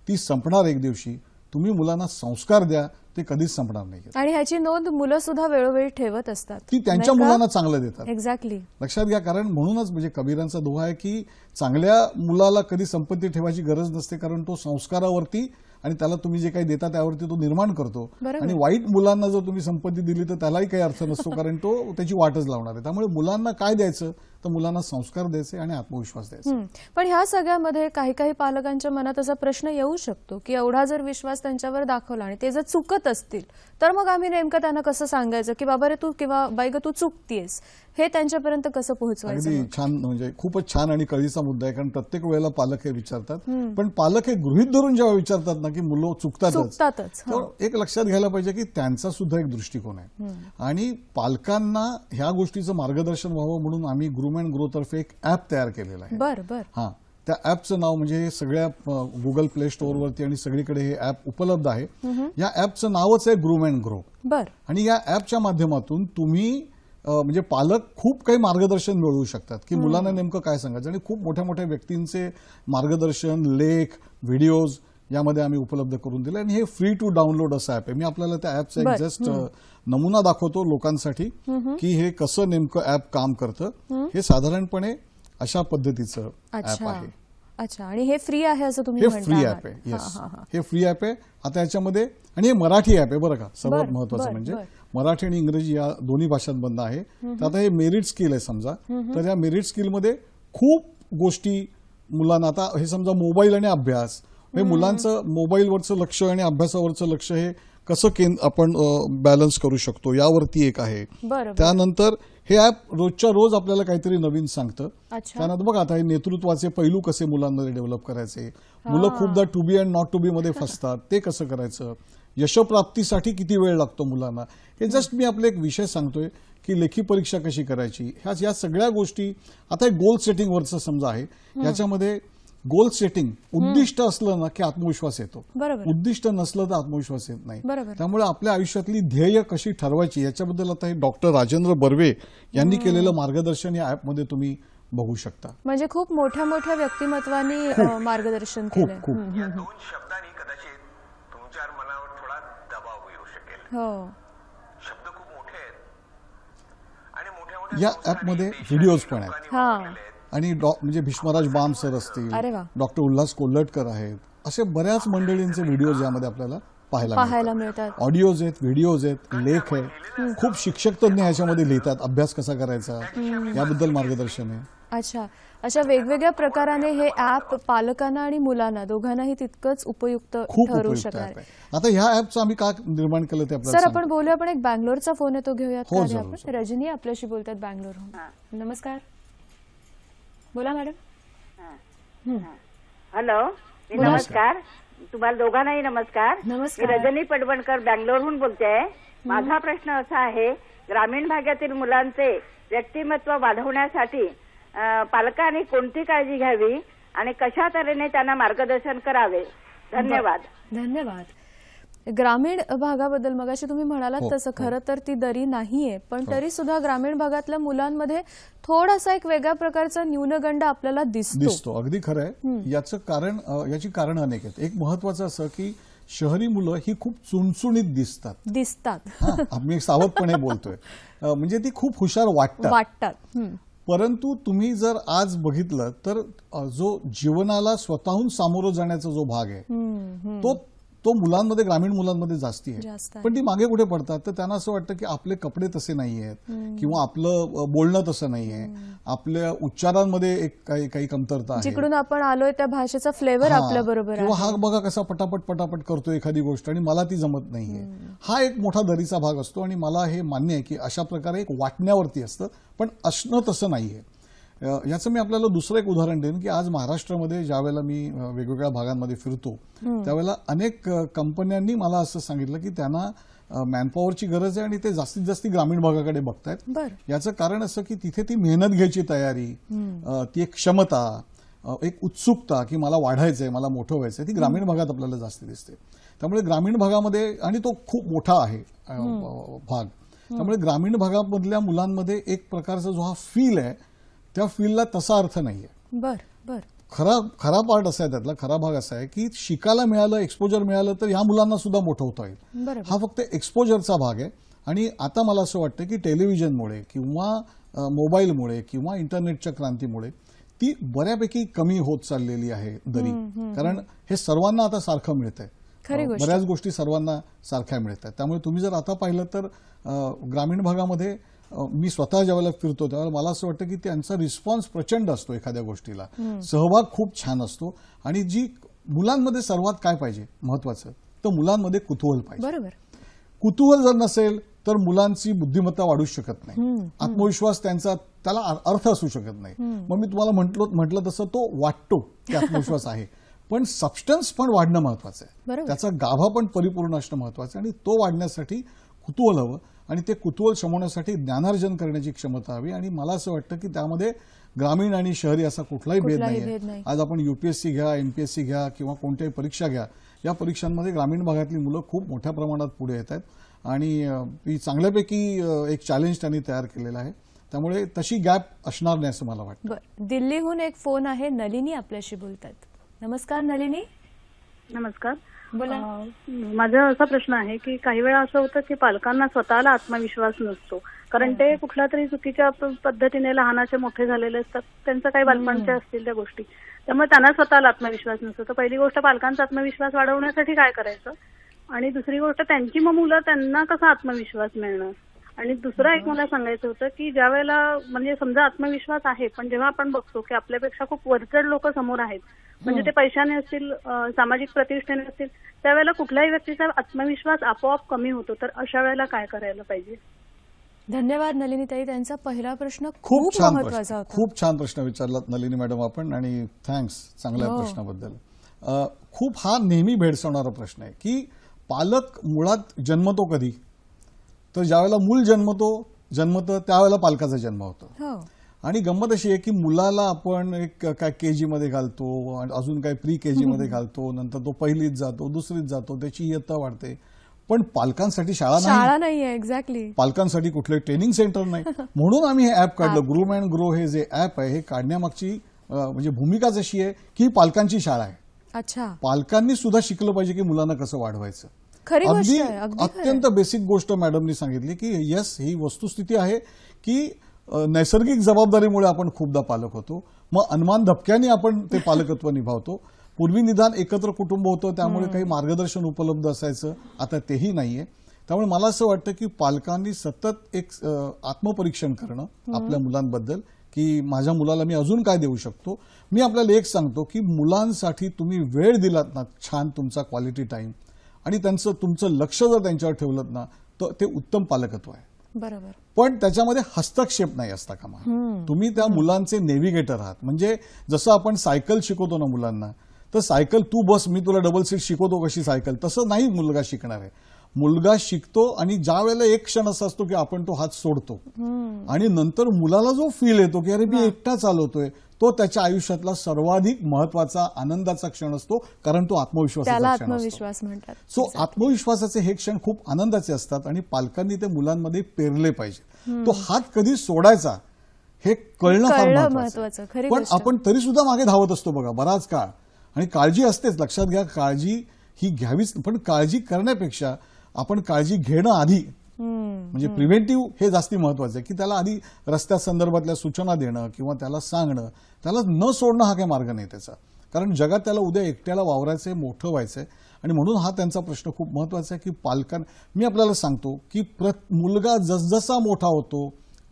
ती संपणार एक दिवशी. तुम्ही मुलांना संस्कार द्या, ते कधीच संपणार नाही. आणि ह्याची नोंद मुलं सुद्धा वेळोवेळी ठेवत असतात, ती त्यांच्या मुलांना चांगलं देतात. एक्झॅक्टली, लक्षात घ्या. कारण म्हणूनच म्हणजे कबीरांचा दोहा आहे की चांगल्या मुलाला कधी संपत्ती ठेवायची गरज नसते, कारण तो संस्कारावरती आणि त्याला तुम्ही जे काही देता त्यावरती तो निर्माण करतो. आणि वाईट मुलांना जर तुम्ही संपत्ती दिली तर त्यालाही काही अर्थ नसतो, कारण तो त्याची वाटच लावणार आहे. त्यामुळे मुलांना काय द्यायचं, तर मुलांना संस्कार द्यायचे आणि आत्मविश्वास द्यायचा. पण ह्या सगळ्यामध्ये काही काही पालकांच्या मनात असा प्रश्न येऊ शकतो की एवढा जर विश्वास त्यांच्यावर दाखवला आणि ते जर चुकत असतील, तर मग आम्ही नेमकं त्यांना कसं सांगायचं की बाबा रे तू किंवा बाई ग तू चुकतीयस, हे त्यांच्यापर्यंत कसं पोहोचवायचं. अगदी छान, म्हणजे खूपच छान आणि कळीचा मुद्दा आहे. कारण प्रत्येक वेळेला पालक हे विचारतात, पण पालक हे गृहीत धरून जेव्हा विचारतात ना की मुलं चुकतातच, तर एक लक्षात घ्यायला पाहिजे की त्यांचा सुद्धा एक दृष्टिकोन आहे. आणि पालकांना ह्या गोष्टीचं मार्गदर्शन व्हावं म्हणून आम्ही ग्रूम अँड ग्रो तर्फे एक ऍप तयार केलेलं आहे. हा, त्या ऍपचं नाव म्हणजे सगळ्या गुगल प्ले स्टोअरवरती आणि सगळीकडे हे ऍप उपलब्ध आहे. या ऍपचं नावच आहे ग्रूम अँड ग्रो. आणि या ऍपच्या माध्यमातून तुम्ही म्हणजे पालक खूप काही मार्गदर्शन मिळवू शकतात की मुलांना नेमकं काय सांगायचं. आणि खूप मोठ्या मोठ्या व्यक्तींचे मार्गदर्शन, लेख, व्हिडिओज यामध्ये आम्ही उपलब्ध करून दिले. आणि हे फ्री टू डाउनलोड असं ऍप आहे. मी आपल्याला त्या ऍपचा एक जस्ट नमुना दाखवतो लोकांसाठी की हे कसं नेमकं ऍप काम करतं. हे साधारणपणे अशा पद्धतीचं ऍप आहे. अच्छा, आणि हे फ्री आहे असं तुम्ही हे म्हणता फ्री आहात. ॲप आहे. येस, हा, हा, हा. हे फ्री ॲप आहे. आता याच्यामध्ये आणि हे मराठी ॲप आहे बरं का, सर्वात बर, महत्वाचं बर, म्हणजे बर. मराठी आणि इंग्रजी या दोन्ही भाषांमधनं आहे. तर आता हे मेरिट स्किल आहे समजा, तर या मेरिट स्किलमध्ये खूप गोष्टी मुलांना, आता हे समजा मोबाईल आणि अभ्यास, हे मुलांचं मोबाईलवरचं लक्ष आणि अभ्यासावरचं लक्ष हे कसं आपण बॅलन्स करू शकतो यावरती एक आहे. बरं, त्यानंतर हे ॲप रोजच्या रोज आपल्याला काहीतरी नवीन सांगतं. अच्छा. त्यानंतर बघा आता हे नेतृत्वाचे पैलू कसे मुलांमध्ये डेव्हलप करायचे, मुलं खूपदा to be and not to be मध्ये फसतात, ते कसं करायचं, यशप्राप्तीसाठी किती वेळ लागतो मुलांना, हे जस्ट मी आपले एक विषय सांगतोय की लेखी परीक्षा कशी करायची, ह्या सगळ्या गोष्टी. आता एक गोल सेटिंगवरचं समजा आहे, याच्यामध्ये गोल सेटिंग उद्दिष्ट असलं ना की आत्मविश्वास येतो, बरोबर. उद्दिष्ट नसलं तर आत्मविश्वास येत नाही. बरोबर. त्यामुळे आपल्या आयुष्यातली ध्येय कशी ठरवायची याच्याबद्दल आता हे डॉक्टर राजेंद्र बर्वे यांनी केलेलं मार्गदर्शन या ॲपमध्ये तुम्ही बघू शकता. म्हणजे खूप मोठ्या मोठ्या व्यक्तिमत्वांनी मार्गदर्शन खूप केलंय. खूप या 2 शब्दांनी कदाचित तुमच्या मनावर थोडा दबाव येऊ शकेल. हो. शब्द खूप मोठे आहेत आणि मोठ्या या ॲपमध्ये व्हिडिओज पण आहेत हा. आणि म्हणजे भीष्मराज बाम सर असतील, अरे वा. डॉक्टर उल्हास कोल्हटकर आहेत, असे बऱ्याच मंडळींचे व्हिडिओज यामध्ये आपल्याला पाहायला मिळतात. ऑडिओज आहेत, व्हिडिओज आहेत, लेख आहे, खूप शिक्षक तज्ञ याच्यामध्ये लिहितात, अभ्यास कसा करायचा याबद्दल मार्गदर्शन आहे. अच्छा, अशा वेगवेगळ्या प्रकाराने हे ॲप पालकांना आणि मुलांना दोघांनाही तितकंच उपयुक्त खूप ठरू उपयुक्त शकणार ॲप आहे. आहे. आता ह्या ॲपचं आम्ही का निर्माण केलं ते आपल्याला सर, सांगतो. आपण बोलूया, पण एक बँगलोरचा फोन आहे, तो घेऊयात हो, का आधी जरूर, आपण? जरूर. रजनी आपल्याशी बोलतात बँगलोरहून. नमस्कार, बोला मॅडम. हॅलो, नमस्कार. तुम्हाला दोघांनाही नमस्कार. नमस्कार. मी रजनी पडवणकर बँगलोरहून बोलते. माझा प्रश्न असा आहे, ग्रामीण भागातील मुलांचे व्यक्तिमत्व वाढवण्यासाठी पालकांनी कोणती काळजी घ्यावी आणि कशा तऱ्हेने त्यांना मार्गदर्शन करावे? धन्यवाद. धन्यवाद. ग्रामीण भागाबद्दल मगाशी तुम्ही म्हणालात हो, तसं खरं तर ती दरी नाहीये, पण तरी सुद्धा ग्रामीण भागातल्या मुलांमध्ये थोडासा एक वेगळ्या प्रकारचा न्यूनगंड आपल्याला दिसतो. अगदी खरं आहे. याचं कारण, याची कारण अनेक आहेत. एक महत्वाचं असं की शहरी मुलं ही खूप चुणचुणीत दिसतात. आम्ही सावधपणे बोलतोय, म्हणजे ती खूप हुशार वाटतात. परंतु तुम्ही जर आज बघितलं तर जो जीवनाला स्वतःहून सामोरं जाण्याचा जो भाग आहे तो मुलांमध्ये, ग्रामीण मुलांमध्ये जास्ती आहे. पण ती मागे कुठे पडतात, तर त्यांना असं वाटतं की आपले कपडे तसे नाही आहेत किंवा आपलं बोलणं तसं नाहीये, आपल्या उच्चारांमध्ये एक काही कमतरता आहे, जिकडून आपण आलोय त्या भाषेचा फ्लेवर आपल्या बरोबर किंवा हा बघा कसा पटापट करतो एखादी गोष्ट आणि मला ती जमत नाहीये. हा एक मोठा दरीचा भाग असतो आणि मला हे मान्य आहे की अशा प्रकारे एक वाटण्यावरती असतं, पण असणं तसं नाहीये. याचं मी आपल्याला दुसरं एक उदाहरण देईन की आज महाराष्ट्रामध्ये ज्या वेळेला मी वेगवेगळ्या भागांमध्ये फिरतो त्यावेळेला अनेक कंपन्यांनी मला असं सांगितलं की त्यांना मॅनपॉवरची गरज आहे आणि ते जास्तीत जास्त ग्रामीण भागाकडे बघतायत. याचं कारण असं की तिथे ती मेहनत घ्यायची तयारी, ती एक क्षमता, एक उत्सुकता की मला वाढायचंय, मला मोठं व्हायचंय, ती ग्रामीण भागात आपल्याला जास्त दिसते. त्यामुळे ग्रामीण भागामध्ये, आणि तो खूप मोठा आहे भाग, त्यामुळे ग्रामीण भागामधल्या मुलांमध्ये एक प्रकारचा जो हा फील आहे त्या फील्डला तसा अर्थ नाहीये. खरा पार्ट असा आहे, त्यातला खरा भाग असा आहे की शिकायला मिळालं, एक्सपोजर मिळालं तर ह्या मुलांना सुद्धा मोठं होता येईल. हा फक्त एक्सपोजरचा भाग आहे. आणि आता मला असं वाटतं की टेलिव्हिजनमुळे किंवा मोबाईलमुळे किंवा इंटरनेटच्या क्रांतीमुळे ती बऱ्यापैकी कमी होत चाललेली आहे दरी. कारण हे सर्वांना आता सारखं मिळतंय, बऱ्याच गोष्टी सर्वांना सारख्या मिळत आहेत. त्यामुळे तुम्ही जर आता पाहिलं तर ग्रामीण भागामध्ये मी स्वतः ज्यावेळेला फिरतो त्यावेळेला मला असं वाटतं की त्यांचा रिस्पॉन्स प्रचंड असतो एखाद्या गोष्टीला, सहभाग खूप छान असतो. आणि जी मुलांमध्ये सर्वात काय पाहिजे महत्वाचं, तर मुलांमध्ये कुतूहल पाहिजे. कुतूहल जर नसेल तर मुलांची बुद्धिमत्ता वाढू शकत नाही, आत्मविश्वास त्याला अर्थ असू शकत नाही. मग मी तुम्हाला म्हटलं तसं तो वाटतो की आत्मविश्वास आहे, पण सबस्टन्स पण वाढणं महत्वाचं आहे, त्याचा गाभा पण परिपूर्ण असणं महत्वाचं आहे. आणि तो वाढण्यासाठी कुतूहल हवं आणि ते कुतूहल शमवण्यासाठी ज्ञानार्जन करण्याची क्षमता हवी. आणि मला असं वाटतं की त्यामध्ये ग्रामीण आणि शहरी असा कुठलाही भेद नाही. आज आपण UPSC घ्या, MPSC घ्या किंवा कोणत्याही परीक्षा घ्या, या परीक्षांमध्ये ग्रामीण भागातली मुलं खूप मोठ्या प्रमाणात पुढे येत आहेत आणि ही चांगल्यापैकी एक चॅलेंज त्यांनी तयार केलेलं आहे. त्यामुळे तशी गॅप असणार नाही असं मला वाटतं. दिल्लीहून एक फोन आहे, नलिनी आपल्याशी बोलतात. नमस्कार नलिनी. नमस्कार. बोला. माझा असा प्रश्न आहे की काही वेळा असं होतं की पालकांना स्वतःला आत्मविश्वास नसतो, कारण ते कुठल्या तरी चुकीच्या पद्धतीने लहानाचे मोठे झालेले असतात, त्यांचं काही बालपणच्या असतील त्या गोष्टी, त्यामुळे त्यांना स्वतःला आत्मविश्वास नसतो. तर पहिली गोष्ट पालकांचा आत्मविश्वास वाढवण्यासाठी काय करायचं, आणि दुसरी गोष्ट त्यांची मग मुलं त्यांना कसा आत्मविश्वास मिळणार. आणि दुसरं एक मला सांगायचं होतं की ज्या वेळेला म्हणजे समजा आत्मविश्वास आहे, पण जेव्हा आपण बघतो की आपल्यापेक्षा खूप वरचढ लोक समोर आहेत, म्हणजे ते पैशाने असतील, सामाजिक प्रतिष्ठेने असतील, त्यावेळेला कुठल्याही व्यक्तीचा आत्मविश्वास आपोआप कमी होतो. तर अशा वेळेला काय करायला पाहिजे? धन्यवाद नलिनीताई. त्यांचा पहिला प्रश्न खूप खूप छान महत्वाचा प्रश्न, होता. खूप छान प्रश्न विचारलात नलिनी मॅडम आपण, आणि थँक्स चांगल्या प्रश्नाबद्दल. खूप हा नेहमी भेडसावणारा प्रश्न आहे की पालक मुळात जन्मतो कधी, तर ज्यावेळेला मूल जन्मतं त्यावेळेला पालकाचा जन्म होतो. हो. आणि गंमत अशी आहे की मुलाला आपण एक काय केजी मध्ये घालतो, अजून काय प्री केजी मध्ये घालतो, नंतर तो पहिलीत जातो, दुसरीत जातो, त्याची इयत्ता वाढते, पण पालकांसाठी शाळा नाहीये. एक्झॅक्टली. पालकांसाठी कुठले ट्रेनिंग सेंटर नाही. म्हणून आम्ही हे ऍप काढलं. ग्रूम अँड ग्रो हे जे ऍप आहे हे काढण्यामागची म्हणजे भूमिकाच अशी आहे की ही पालकांची शाळा आहे. अच्छा. पालकांनी सुद्धा शिकलं पाहिजे की मुलांना कसं वाढवायचं. खरी गोष्ट अगदी आहे. अगदी खरं आहे. अत्यंत बेसिक गोष्ट मॅडमनी सांगितली की यस, ही वस्तुस्थिती आहे की नैसर्गिक जबाबदारीमुळे आपण खूपदा पालक होतो, मग अनमान धपक्याने आपण ते पालकत्व निभावतो. पूर्वी निदान एकत्र कुटुंब होतं, त्यामुळे काही मार्गदर्शन उपलब्ध असायचं, आता तेही नाहीये. त्यामुळे मला असं वाटतं की पालकांनी सतत एक आत्मपरीक्षण करणं आपल्या मुलांबद्दल की माझ्या मुलाला मी अजून काय देऊ शकतो. मी आपल्याला एक सांगतो की मुलांसाठी तुम्ही वेळ दिलात ना, छान तुमचा क्वालिटी टाइम, आणि तुमचं लक्ष जर त्यांच्यावर ठेवलं ना, तर ते उत्तम पालकत्व आहे. बरोबर. पण त्याच्यामध्ये हस्तक्षेप नाही असता कामा. तुम्ही त्या मुलांचे नेव्हिगेटर आहात. म्हणजे जसं आपण सायकल शिकवतो ना मुलांना, तर सायकल तू बस, मी तुला डबल सीट शिकवतो कशी सायकल, तसं नाही मुलगा शिकणार आहे. मुलगा शिकतो आणि ज्या वेळेला एक क्षण असा असतो की आपण तो हात सोडतो, आणि नंतर मुलाला जो फील येतो की अरे मी एकटा चालवतोय, तो त्याच्या आयुष्यातला सर्वाधिक महत्वाचा आनंदाचा क्षण असतो, कारण तो त्याला आत्मविश्वासाचा क्षण असतो. आत्मविश्वास म्हणतात. सो आत्मविश्वासाचे हे क्षण खूप आनंदाचे असतात आणि पालकांनी ते मुलांमध्ये पेरले पाहिजे. तो हात कधी सोडायचा हे कळणं फार महत्वाचं महत्वाचं. खरी आहे. पण गोष्ट. आपण तरी सुद्धा मागे धावत असतो बघा बराच काळ, आणि काळजी असतेच, लक्षात घ्या, काळजी ही घ्यावीच, पण काळजी करण्यापेक्षा आपण काळजी घेणं आधी, म्हणजे प्रिव्हेंटिव्ह हे जास्ती महत्वाचं आहे की त्याला आधी रस्त्या संदर्भातल्या सूचना देणं किंवा त्याला सांगणं, त्याला न सोडणं हा काही मार्ग नाही त्याचा, कारण जगात त्याला उद्या एकट्याला वावरायचंय, मोठं व्हायचंय. आणि म्हणून हा त्यांचा प्रश्न खूप महत्वाचा आहे की मी आपल्याला सांगतो की मुलगा जसजसा मोठा होतो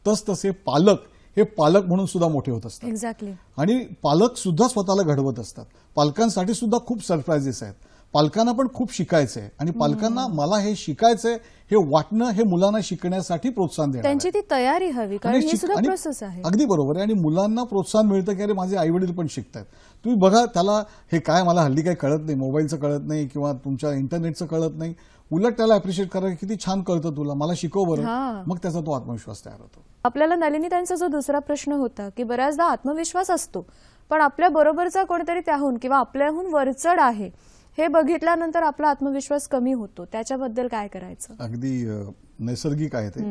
तसतसे पालक हे पालक म्हणून सुद्धा मोठे होत असतात. एक्झॅक्टली. आणि पालक सुद्धा स्वतःला घडवत असतात. पालकांसाठी सुद्धा खूप सरप्राइजेस आहेत. पालकांना पण खूप शिकायचं आहे, आणि पालकांना मला हे शिकायचंय हे वाटणं हे मुलांना शिकण्यासाठी प्रोत्साहन देणं, त्यांची ती तयारी हवी, कारण ही सुद्धा प्रोसेस आहे. अगदी बरोबर आहे. आणि मुलांना प्रोत्साहन मिळतं की अरे माझे आई वडील पण शिकतायत. तुम्ही बघा, त्याला हे काय, मला हल्ली काही कळत नाही, मोबाईलचं कळत नाही किंवा तुमच्या इंटरनेटचं कळत नाही, उलट त्याला अप्रिशिएट करा, किती छान कळतं तुला, मला शिकव बरं, मग त्याचा तो आत्मविश्वास तयार होतो. आपल्याला नलिनी त्यांचा जो दुसरा प्रश्न होता की बऱ्याचदा आत्मविश्वास असतो, पण आपल्या बरोबरचा कोणतरी त्याहून किंवा आपल्याहून वरचढ आहे हे बघितल्यानंतर आपला आत्मविश्वास कमी होतो, त्याच्याबद्दल काय करायचं? अगदी नैसर्गिक आहे ते.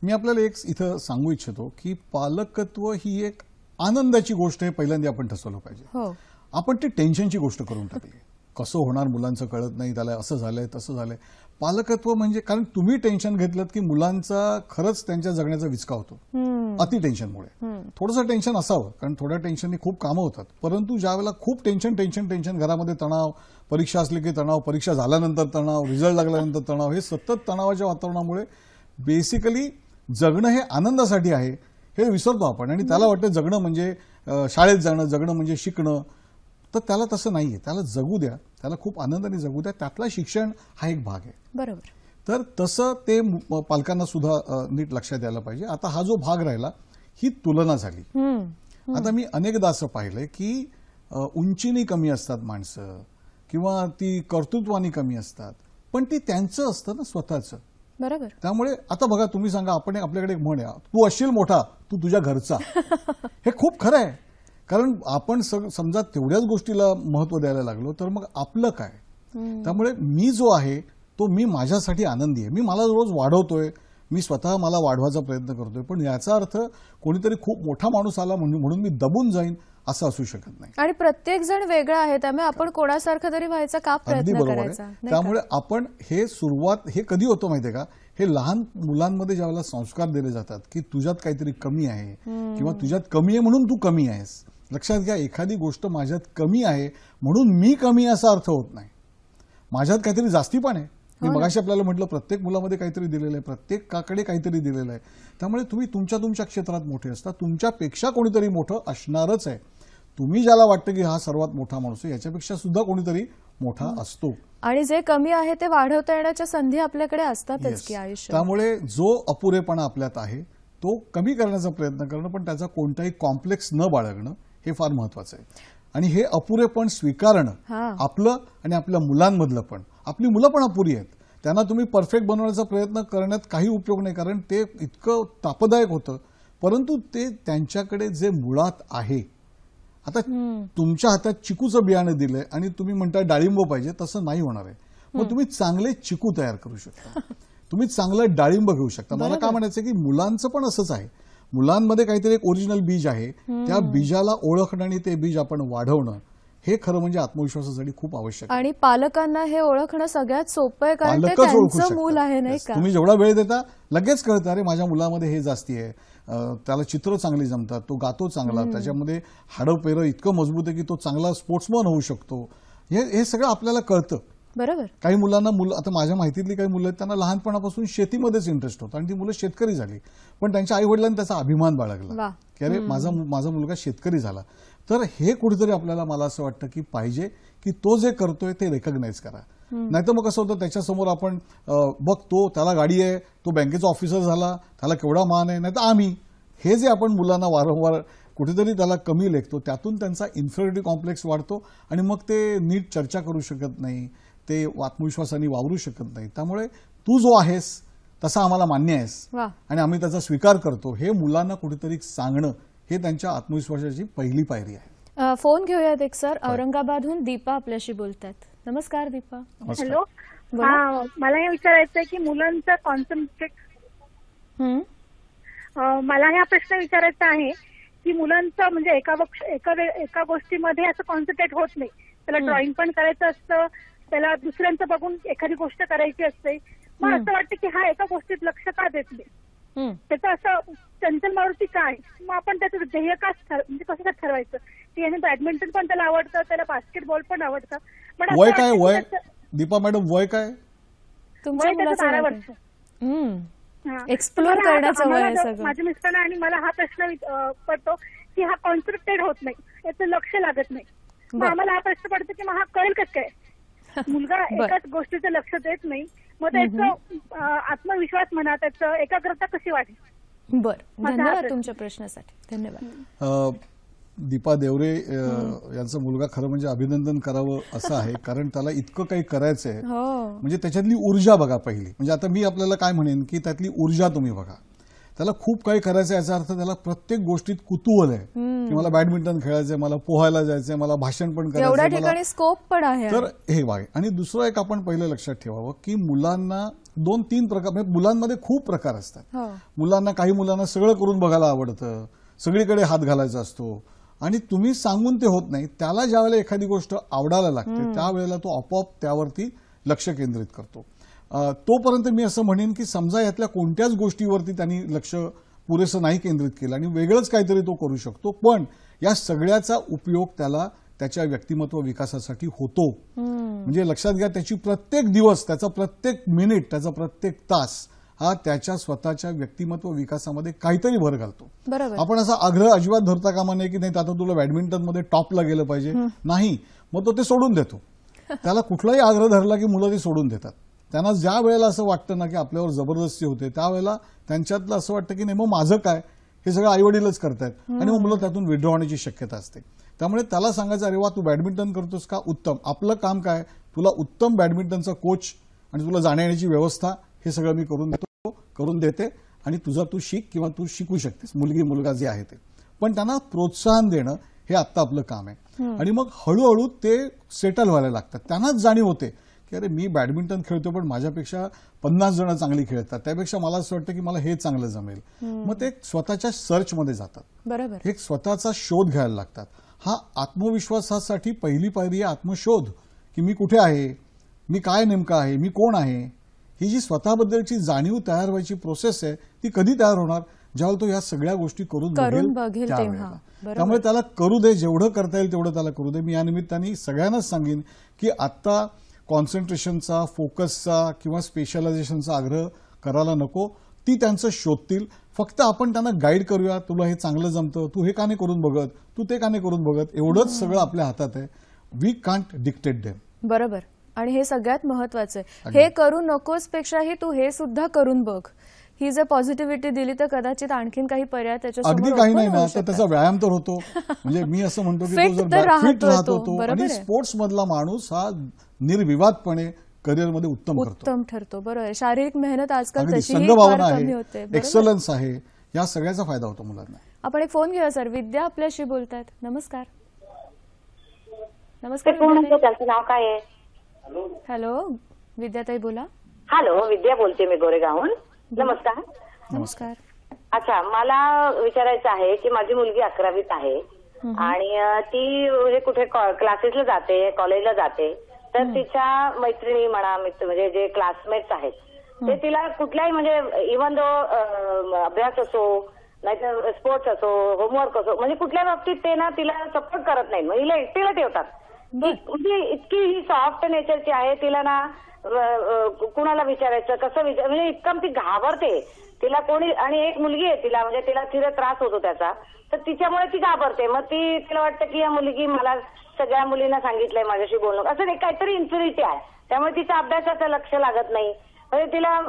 मी आपल्याला एक इथं सांगू इच्छितो की पालकत्व ही एक आनंदाची गोष्ट आहे, पहिल्यांदा आपण ठसवलं पाहिजे. हो. आपण ती टेन्शनची गोष्ट करून टाकली. कसं होणार, मुलांचं कळत नाही, त्याला असं झालंय तसं झालंय. पालकत्व म्हणजे, कारण तुम्ही टेन्शन घेतलं की मुलांचा खरंच त्यांच्या जगण्याचा विचका होतो अति टेन्शनमुळे. थोडंसं टेन्शन असावं, कारण थोड्या टेन्शनने खूप कामं होतात, परंतु ज्यावेळेला खूप टेन्शन घरामध्ये तणाव, परीक्षा असली की तणाव, परीक्षा झाल्यानंतर तणाव, रिझल्ट लागल्यानंतर तणाव, हे सतत तणावाच्या वातावरणामुळे बेसिकली जगणं हे आनंदासाठी आहे हे विसरतो आपण. आणि त्याला वाटतं जगणं म्हणजे शाळेत जाणं, जगणं म्हणजे शिकणं. तर त्याला तसं नाहीये. त्याला जगू द्या, त्याला खूप आनंदाने जगू द्या. त्यातला शिक्षण हा एक भाग आहे. बरोबर. तर तसं ते पालकांना सुद्धा नीट लक्षात यायला पाहिजे. आता हा जो भाग राहिला, ही तुलना झाली. आता मी अनेकदा असं पाहिलंय की उंचीने कमी असतात माणसं किंवा ती कर्तृत्वानी कमी असतात, पण ती त्यांचं असतं ना स्वतःचं. बरोबर. त्यामुळे आता बघा, तुम्ही सांगा, आपण आपल्याकडे एक म्हण आहे, तू असशील मोठा, तू तुझ्या घरचा. हे खूप खरं आहे, कारण आपण समजा तेवढ्याच गोष्टीला महत्व द्यायला लागलो तर मग आपलं काय. त्यामुळे मी जो आहे तो मी माझ्यासाठी आनंदी आहे. मी मला रोज वाढवतोय, मी स्वतः मला वाढवायचा प्रयत्न करतोय, पण याचा अर्थ कोणीतरी खूप मोठा माणूस आला म्हणून मी दबून जाईन असं असू शकत नाही. आणि प्रत्येक जण वेगळा आहे, त्यामुळे आपण कोणासारखं तरी व्हायचा का अगदी प्रयत्न बरोबर करायचा, आहे. नाही का? त्यामुळे आपण हे सुरुवात हे कधी होतं माहितीये का, हे लहान मुलांमध्ये ज्यावेळेला संस्कार दिले जातात की तुझ्यात काहीतरी कमी आहे किंवा तुझ्यात कमी आहे म्हणून तू कमी आहेस. लक्षात घ्या, एखादी गोष्ट माझ्यात कमी आहे म्हणून मी कमी असा अर्थ होत नाही. माझ्यात काहीतरी जास्ती पण आहे. मी मगाशी आपल्याला म्हटलं प्रत्येक मुलामध्ये काहीतरी दिलेलं आहे, प्रत्येकाकडे काहीतरी दिलेलं आहे. त्यामुळे तुम्ही तुमच्या क्षेत्रात मोठे असता, तुमच्यापेक्षा कोणीतरी मोठं असणारच आहे. तुम्ही ज्याला वाटतं की हा सर्वात मोठा माणूस आहे, याच्यापेक्षा सुद्धा कोणीतरी मोठा असतो. आणि जे कमी आहे ते वाढवता येण्याच्या संधी आपल्याकडे असतातच Yes. की आयुष्यात. त्यामुळे जो अपुरेपणा आपल्यात आहे तो कमी करण्याचा प्रयत्न करणं, पण त्याचा कोणताही कॉम्प्लेक्स न बाळगणं हे फार महत्वाचं आहे. आणि हे अपुरेपण स्वीकारणं हा. आपलं आणि आपल्या मुलांमधलं पण. आपली मुलं पण अपुरी आहेत, त्यांना तुम्ही परफेक्ट बनवण्याचा प्रयत्न करण्यात काही उपयोग नाही, कारण ते इतकं तापदायक होतं. परंतु ते त्यांच्याकडे जे मुळात आहे, आता तुमच्या हातात चिकूचं बियाणं दिलंय आणि तुम्ही म्हणता डाळिंब पाहिजे, तसं नाही होणार आहे. मग तुम्ही चांगले चिकू तयार करू शकता, तुम्ही चांगलं डाळिंब घेऊ शकता. मला काय म्हणायचं की मुलांचं पण असंच आहे. मुलांमध्ये काहीतरी एक ओरिजिनल बीज आहे, त्या बीजाला ओळखणं आणि ते बीज आपण वाढवणं हे खरं म्हणजे आत्मविश्वासासाठी खूप आवश्यक आहे. आणि पालकांना हे ओळखणं सगळ्यात सोपं आहे, कारण ते पालकच ओळखू त्यांचं मूल आहे, शकतात. नाही Yes. का? तुम्ही जेवढा वेळ देता लगेच कळतं, अरे माझ्या मुलामध्ये हे जास्ती आहे, त्याला चित्र चांगली जमतात, तो गातो चांगला, त्याच्यामध्ये हाडं पेरं इतकं मजबूत आहे की तो चांगला स्पोर्ट्समन होऊ शकतो. हे सगळं आपल्याला कळतं. बरोबर. काही मुलांना आता माझ्या माहितीतली काही मुलं आहेत, त्यांना लहानपणापासून शेतीमध्येच इंटरेस्ट होता आणि ती मुलं शेतकरी झाली, पण त्यांच्या आई वडिलांनी त्याचा अभिमान बाळगला वा. की अरे माझा मुलगा शेतकरी झाला. तर हे कुठेतरी आपल्याला, मला असं वाटतं की पाहिजे की तो जे करतोय ते रेकग्नाइज करा. नाहीतर मग कसं होतं, त्याच्यासमोर आपण बघतो त्याला गाडी आहे, तो बँकेचा ऑफिसर झाला, त्याला केवढा मान आहे, नाहीतर आम्ही, हे जे आपण मुलांना वारंवार कुठेतरी त्याला कमी लेखतो, त्यातून त्यांचा इन्फिरिटी कॉम्प्लेक्स वाढतो आणि मग ते नीट चर्चा करू शकत नाही, ते आत्मविश्वासाने वावरू शकत नाही. त्यामुळे तू जो आहेस तसा आम्हाला मान्य आहेस वा. आणि आम्ही त्याचा स्वीकार करतो, हे मुलांना कुठेतरी सांगणं हे त्यांच्या आत्मविश्वासाची पहिली पायरी आहे. फोन घेऊयात एक सर. औरंगाबादहून दीपा आपल्याशी बोलतात. नमस्कार दीपा. नमस्कार. हॅलो. बोला. हा, मला हे विचारायचं आहे की मुलांचं कॉन्सन्ट्रेट, हम्म. मला हा प्रश्न विचारायचा आहे की मुलांचं म्हणजे एका गोष्टीमध्ये असं कॉन्सन्ट्रेट होत नाही. त्याला ड्रॉइंग पण करायचं असतं, त्याला दुसऱ्यांचं बघून एखादी गोष्ट करायची असते. मग असं वाटतं की हा एका गोष्टीत लक्ष का देत नाही, त्याचं असं चंचल मारुती काय, मग आपण त्याचं ध्येय का म्हणजे कसं काय ठरवायचं की याने बॅडमिंटन पण त्याला आवडतं, त्याला बास्केटबॉल पण आवडतं. पण असं वय काय, वाटतं की वय त्याचं दीपा मॅडम, वय काय? तुमच्या वय त्याचं मुलाचं 12 वय वर्ष. काय? हा. एक्सप्लोर मला करण्याचं वय आहे आम्हाला सगळं. माझ्या मिस्टरांना आणि मला हा प्रश्न पडतो की हा कॉन्सन्ट्रेटेड होत नाही, याचं लक्ष लागत नाही. मग बरं. आम्हाला हा प्रश्न पडतो की मग हा कळेल कसं काय, मुलगा बरं. एकाच गोष्टीचं लक्ष देत नाही, मग त्याचं आत्मविश्वास म्हणा, त्याचं एकाग्रता कशी वाढेल. बर, माझा धन्यवाद आदर. तुमच्या प्रश्नासाठी. धन्यवाद. दीपा देवरे यांचा मुलगा खरं म्हणजे अभिनंदन करावं असं आहे, कारण त्याला इतकं काही करायचंय. हो. म्हणजे त्याच्यातली ऊर्जा बघा पहिली. म्हणजे आता मी आपल्याला काय म्हणेन की त्यातली ऊर्जा तुम्ही बघा. त्याला खूप काही करायचं, याचा अर्थ त्याला प्रत्येक गोष्टीत कुतूहल आहे की मला बॅडमिंटन खेळायचंय, मला पोहायला जायचंय, मला भाषण पण एवढ्या करायचंय, ठिकाणी स्कोप पण आहे. तर हे वागे. आणि दुसरं एक आपण पहिलं लक्षात ठेवावं की मुलांना 2-3 प्रकार, म्हणजे मुलांमध्ये खूप प्रकार असतात. हो. काही मुलांना सगळं करून बघायला आवडतं, सगळीकडे हात घालायचा असतो आणि तुम्ही सांगून ते होत नाही. त्याला ज्यावेळेला एखादी गोष्ट आवडायला लागते त्यावेळेला तो आपोआप त्यावरती लक्ष केंद्रित करतो. तोपर्यंत मी असं म्हणेन की समजा यातल्या कोणत्याच गोष्टीवरती त्यांनी लक्ष पुरेसं नाही केंद्रित केलं आणि वेगळंच काहीतरी तो करू शकतो, पण या सगळ्याचा उपयोग त्याला त्याच्या व्यक्तिमत्व विकासासाठी होतो. म्हणजे लक्षात घ्या, त्याची प्रत्येक दिवस, त्याचा प्रत्येक मिनिट, त्याचा प्रत्येक तास हा त्याच्या स्वतःच्या व्यक्तिमत्व विकासामध्ये काहीतरी भर घालतो. बरोबर. आपण असा आग्रह अजिबात धरता कामा नये की नाही आता तुला बॅडमिंटनमध्ये टॉपला गेलं पाहिजे, नाही, मग तो ते सोडून देतो. त्याला कुठलाही आग्रह धरला की मुलं ते सोडून देतात. त्यांना ज्या वेळेला असं वाटतं ना की आपल्यावर जबरदस्ती होते, त्यावेळेला त्यांच्यातलं असं वाटतं की नाही मग माझं काय, हे सगळं आईवडीलच करतायत आणि मग मुलं त्यातून विड्रॉ होण्याची शक्यता असते. त्यामुळे त्याला सांगायचं, अरे वा तू बॅडमिंटन करतोस का, उत्तम. आपलं काम काय, तुला उत्तम बॅडमिंटनचा कोच आणि तुला जाण्याची व्यवस्था हे सगळं मी करून देते आणि तुझा तू शिक किंवा तू शिकू शकतेस, मुलगी मुलगा जे आहे ते. पण त्यांना प्रोत्साहन देणं हे आत्ता आपलं काम आहे. आणि मग हळूहळू ते सेटल व्हायला लागतात. त्यांनाच जाणीव होते की अरे मी बॅडमिंटन खेळतो पण माझ्यापेक्षा 50 जण चांगली खेळतात, त्यापेक्षा मला असं वाटतं की मला हे चांगलं जमेल. मग ते स्वतःच्या सर्चमध्ये जातात, बरोबर. एक स्वतःचा शोध घ्यायला लागतात. हा आत्मविश्वासासाठी पहिली पायरी आहे आत्मशोध, की मी कुठे आहे, मी काय नेमकं आहे, मी कोण आहे. ही जी स्वतःबद्दलची जाणीव तयार व्हायची प्रोसेस आहे ती कधी तयार होणार, ज्यावेळेला तो या सगळ्या गोष्टी करून बघेल त्यावेळेला. त्यामुळे त्याला करू दे, जेवढं करता येईल तेवढं त्याला करू दे. मी या निमित्ताने सगळ्यांनाच सांगेन की आता कॉन्सन्ट्रेशनचा, फोकसचा किंवा स्पेशलायझेशनचा आग्रह करायला नको. ती त्यांचं शोधतील. फक्त आपण त्यांना गाईड करूया, तुला हे चांगलं जमतं, तू हे का नाही करून बघत, तू ते का नाही करून बघत, एवढंच सगळं आपल्या हातात आहे. We can't dictate them. बरोबर. आणि हे सगळ्यात महत्वाचं आहे. हे करू नकोस पेक्षाही तू हे सुद्धा करून बघ. ही जर पॉझिटिव्हिटी दिली तर कदाचित आणखीन काही पर्याय त्याच्यासमोर अगदी काही नाही open ना, होऊ तर शकतात. त्याचा व्यायाम तर होतो. म्हणजे मी असं म्हणतो की Fit तो जर तर फिट राहतो राहत तो. होतो बरोबर आणि आहे. स्पोर्ट्स मधला माणूस हा निर्विवादपणे करिअरमध्ये उत्तम करतो. उत्तम ठरतो. बरोबर आहे. शारीरिक मेहनत आजकाल अगदी तशीही फार संघभावना कमी आहे, होते. बरोबर. एक्सलन्स आहे, या सगळ्याचा फायदा होतो मुलांना. आपण एक फोन घेऊया सर. विद्या आपल्याशी बोलतायत. नमस्कार. नमस्कार कोण विद्याताई. आहे? त्यांचं नाव काय आहे? हॅलो विद्याताई बोला. हॅलो, विद्या बोलते मी गोरेगावहून. नमस्कार. नमस्कार. अच्छा, मला विचारायचं आहे की माझी मुलगी 11वीत आहे आणि ती म्हणजे कुठे क्लासेसला जाते, कॉलेजला जाते, तर तिच्या मैत्रिणी म्हणा, म्हणजे जे क्लासमेट्स आहेत ते तिला कुठल्याही म्हणजे इव्हन दो अभ्यास असो नाहीतर स्पोर्ट्स असो, होमवर्क असो, म्हणजे कुठल्या बाबतीत ते ना तिला सपोर्ट करत नाही, म्हणजे हिला एकटीला ठेवतात. म्हणजे इतकी ही सॉफ्ट नेचरची आहे, तिला ना कुणाला विचारायचं, कसं म्हणजे इतकं ती घाबरते. तिला कोणी, आणि एक मुलगी आहे तिला, म्हणजे तिला त्रास होतो त्याचा, तर तिच्यामुळे ती घाबरते. मग तिला वाटतं की या मुलगी मला सगळ्या मुलींना सांगितलंय माझ्याशी बोलणं, असं नाही, काहीतरी इन्सिक्युरिटी आहे. त्यामुळे तिच्या अभ्यासाचं लक्ष लागत नाही. म्हणजे तिला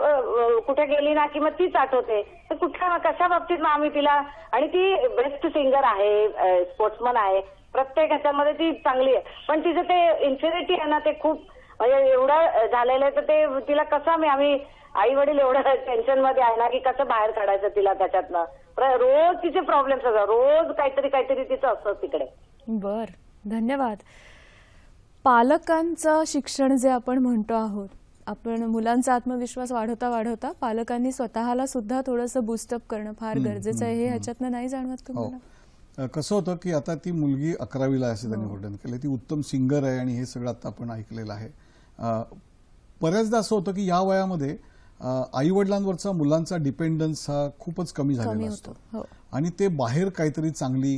कुठे गेली ना की मग तीच आठवते. तर कुठल्या कशा बाबतीत मग आम्ही तिला, आणि ती बेस्ट सिंगर आहे, स्पोर्ट्समन आहे, प्रत्येक ह्याच्यामध्ये ती चांगली आहे, पण तिचं ते इन्सिक्युरिटी आहे ना, ते खूप म्हणजे एवढं झालेलं आहे. तर ते तिला कसं आम्ही आई वडील एवढं टेन्शन मध्ये आहे ना की कसं बाहेर काढायचं तिला त्याच्यातनं. रोज तिचे प्रॉब्लेम्स असतात, रोज काहीतरी तिचं असतं तिकडे. बर, धन्यवाद. पालकांचं शिक्षण जे आपण म्हणतो आहोत, आपण मुलांचा आत्मविश्वास वाढवता वाढवता पालकांनी स्वतःला सुद्धा थोडंसं बूस्टअप करणं फार गरजेचं आहे. हे ह्याच्यातनं नाही जाणवत तुम्हाला? कसं होतं की आता ती मुलगी 11वीला आहे असं त्यांनी वर्णन केलं. ती उत्तम सिंगर आहे आणि हे सगळं आता आपण ऐकलेलं आहे. बऱ्याचदा असं होतं की या वयामध्ये आई वडिलांवरचा मुलांचा डिपेंडन्स हा खूपच कमी झालेला असतो आणि ते बाहेर काहीतरी चांगली,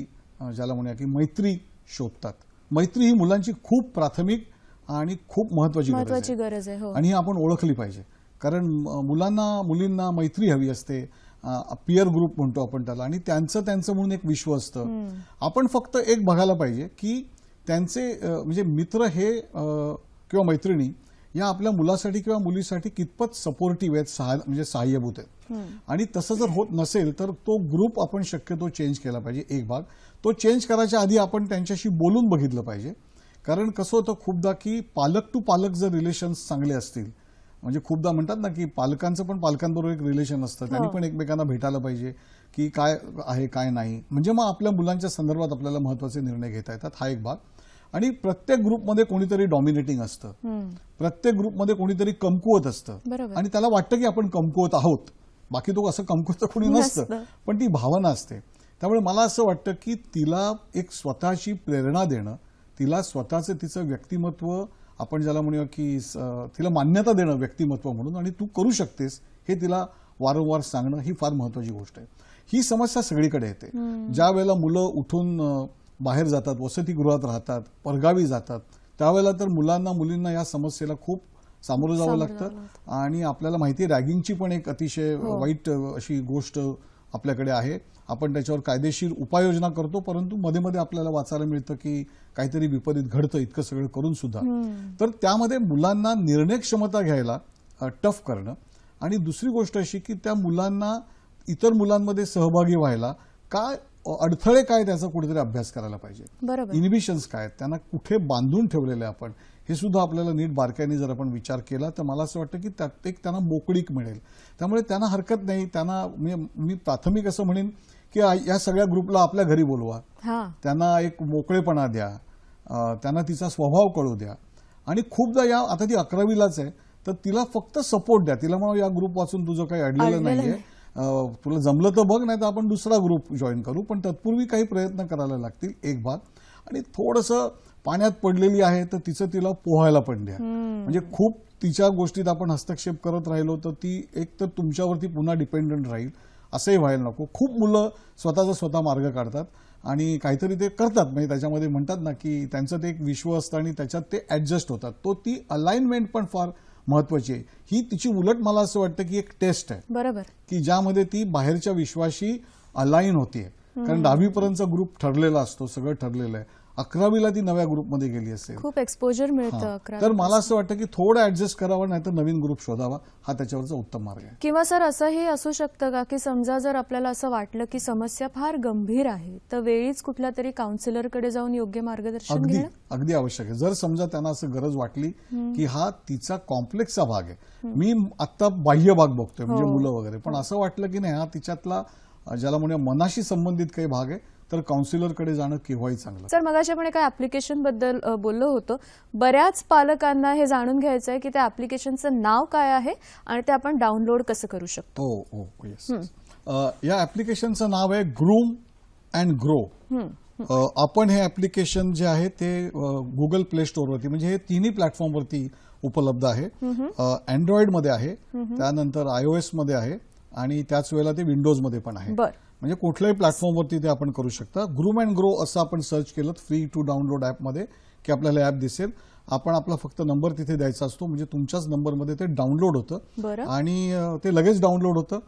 ज्याला म्हणूया की मैत्री शोधतात. मैत्री ही मुलांची खूप प्राथमिक आणि खूप महत्वाची गरज आहे. आणि ही आपण ओळखली पाहिजे. कारण मुलांना मुलींना मैत्री हवी असते, पियर ग्रुप म्हणतो आपण त्याला, आणि त्यांचं म्हणून एक विश्व असतं. आपण फक्त एक बघायला पाहिजे की त्यांचे म्हणजे मित्र हे किंवा मैत्रिणी या आपल्या मुलासाठी किंवा मुलीसाठी कितपत सपोर्टिव्ह आहेत, म्हणजे सहाय्यभूत आहेत. आणि तसं जर होत नसेल तर तो ग्रुप आपण शक्यतो चेंज केला पाहिजे. एक भाग तो चेंज करायच्या आधी आपण त्यांच्याशी बोलून बघितलं पाहिजे. कारण कसं होतं खूपदा की पालक टू पालक जर रिलेशन्स चांगले असतील, म्हणजे खूपदा म्हणतात ना की पालकांचं पण पालकांबरोबर एक रिलेशन असतं, त्यांनी पण एकमेकांना भेटायला पाहिजे की काय आहे काय नाही, म्हणजे मग आपल्या मुलांच्या संदर्भात आपल्याला महत्वाचे निर्णय घेता येतात. हा एक भाग. आणि प्रत्येक ग्रुपमध्ये कोणीतरी डॉमिनेटिंग असतं, प्रत्येक ग्रुपमध्ये कोणीतरी कमकुवत असतं आणि त्याला वाटतं की आपण कमकुवत आहोत. बाकी तो असं कमकुवत कोणी नसतं, पण ती भावना असते. त्यामुळे मला असं वाटतं की तिला एक स्वतःची प्रेरणा देणं, तिला स्वतःचं तिचं व्यक्तिमत्व, आपण ज्याला म्हणूया की तिला मान्यता देणं व्यक्तिमत्व म्हणून, आणि तू करू शकतेस हे तिला वारंवार सांगणं, ही फार महत्वाची गोष्ट आहे. ही समस्या सगळीकडे येते. ज्या वेळेला मुलं उठून बाहेर जातात, वसतिगृहात राहतात, परगावी जातात, त्यावेळेला तर मुलांना मुलींना या समस्येला खूप सामोरं जावं लागतं. आणि आपल्याला माहिती आहे रॅगिंगची पण एक अतिशय वाईट अशी गोष्ट आपल्याकडे आहे. आपण त्याच्यावर कायदेशीर उपाययोजना करतो, परंतु मध्ये मध्ये आपल्याला वाचायला मिळतं की काहीतरी विपरीत घडतं इतकं सगळं करून सुद्धा. तर त्यामध्ये मुलांना निर्णय क्षमता घ्यायला टफ करणं, आणि दुसरी गोष्ट अशी की त्या मुलांना इतर मुलांमध्ये सहभागी व्हायला काय अडथळे काय त्याचा कुठेतरी अभ्यास करायला पाहिजे. इनिबिशन्स काय, त्यांना कुठे बांधून ठेवलेले आपण, हे सुद्धा आपल्याला नीट बारकाईने जर आपण विचार केला तर मला असं वाटतं की त्यात एक त्यांना मोकळीक मिळेल. त्यामुळे त्यांना हरकत नाही. त्यांना मी प्राथमिक असं म्हणेन की या सगळ्या ग्रुपला आपल्या घरी बोलवा, त्यांना एक मोकळेपणा द्या, त्यांना तिचा स्वभाव कळू द्या. आणि खूपदा आता ती 11वीलाच आहे तर तिला फक्त सपोर्ट द्या. तिला म्हणा या ग्रुप वाचून तुझं काही अडलेलं नाहीये, तुला जमलं तर बघ, नाही तर आपण दुसरा ग्रुप जॉईन करू, पण तत्पूर्वी काही प्रयत्न करायला लागतील. एक भाग. आणि थोडंसं पाण्यात पडलेली आहे तर तिला पोहायला पण द्या. म्हणजे खूप तिच्या गोष्टीत आपण हस्तक्षेप करत राहिलो तर ती एक तर तुमच्यावरती पुन्हा डिपेंडंट राहील, असंही व्हायला नको. खूप मुलं स्वतःचा स्वतः मार्ग काढतात आणि काहीतरी ते करतात, म्हणजे त्याच्यामध्ये म्हणतात ना की त्यांचं ते एक विश्व असतं आणि त्याच्यात ते ऍडजस्ट होतात. ती अलाइनमेंट पण फार महत्वाची आहे. ही तिची उलट मला असं वाटतं की एक टेस्ट आहे, बरोबर, की ज्यामध्ये ती बाहेरच्या विश्वाशी अलाइन होतीये. कारण 10वीपर्यंतचा ग्रुप ठरलेला असतो, सगळं ठरलेलं आहे. 11वीला ती नव्या ग्रुपमध्ये गेली असेल, खूप एक्सपोजर मिळतं 11वी. तर मला असं वाटतं की थोडं ऍडजस्ट करावं, नाही तर नवीन ग्रुप शोधावा. हा त्याच्यावरचा उत्तम मार्ग आहे. किंवा सर असंही असू शकतं का की समजा जर आपल्याला असं वाटलं की समस्या फार गंभीर आहे तर वेळीच कुठल्या तरी काउन्सिलरकडे जाऊन योग्य मार्गदर्शन घेणं अगदी आवश्यक आहे. जर समजा त्यांना असं गरज वाटली की हा तिचा कॉम्प्लेक्सचा भाग आहे, मी आता बाह्य भाग बघतोय म्हणजे मुलं वगैरे, पण असं वाटलं की नाही हा तिच्यातला ज्याला म्हणूया मनाशी संबंधित काही भाग आहे, तर काउन्सिलरकडे जाणं केव्हाही चांगलं. सर मगाशी आपण एका ऍप्लिकेशन बद्दल बोललो होतो. बऱ्याच पालकांना हे जाणून घ्यायचं आहे की त्या ऍप्लिकेशनचं नाव काय आहे आणि ते आपण डाउनलोड कसं करू शकतो. येस. या ऍप्लिकेशनचं नाव आहे ग्रूम अँड ग्रो. आपण हे ऍप्लिकेशन जे आहे ते गुगल प्ले स्टोअरवरती, म्हणजे हे तिन्ही प्लॅटफॉर्मवरती उपलब्ध आहे. अँड्रॉइडमध्ये आहे, त्यानंतर iOS मध्ये आहे आणि त्याच वेळेला ते विंडोजमध्ये पण आहे. म्हणजे कुठल्याही प्लॅटफॉर्मवरती ते आपण करू शकता. ग्रूम अँड ग्रो असं आपण सर्च केलं फ्री टू डाउनलोड ॲपमध्ये की आपल्याला ॲप दिसेल. आपण आपला फक्त नंबर तिथे द्यायचा असतो, म्हणजे तुमच्याच नंबरमध्ये ते डाउनलोड होतं आणि ते लगेच डाउनलोड होतं.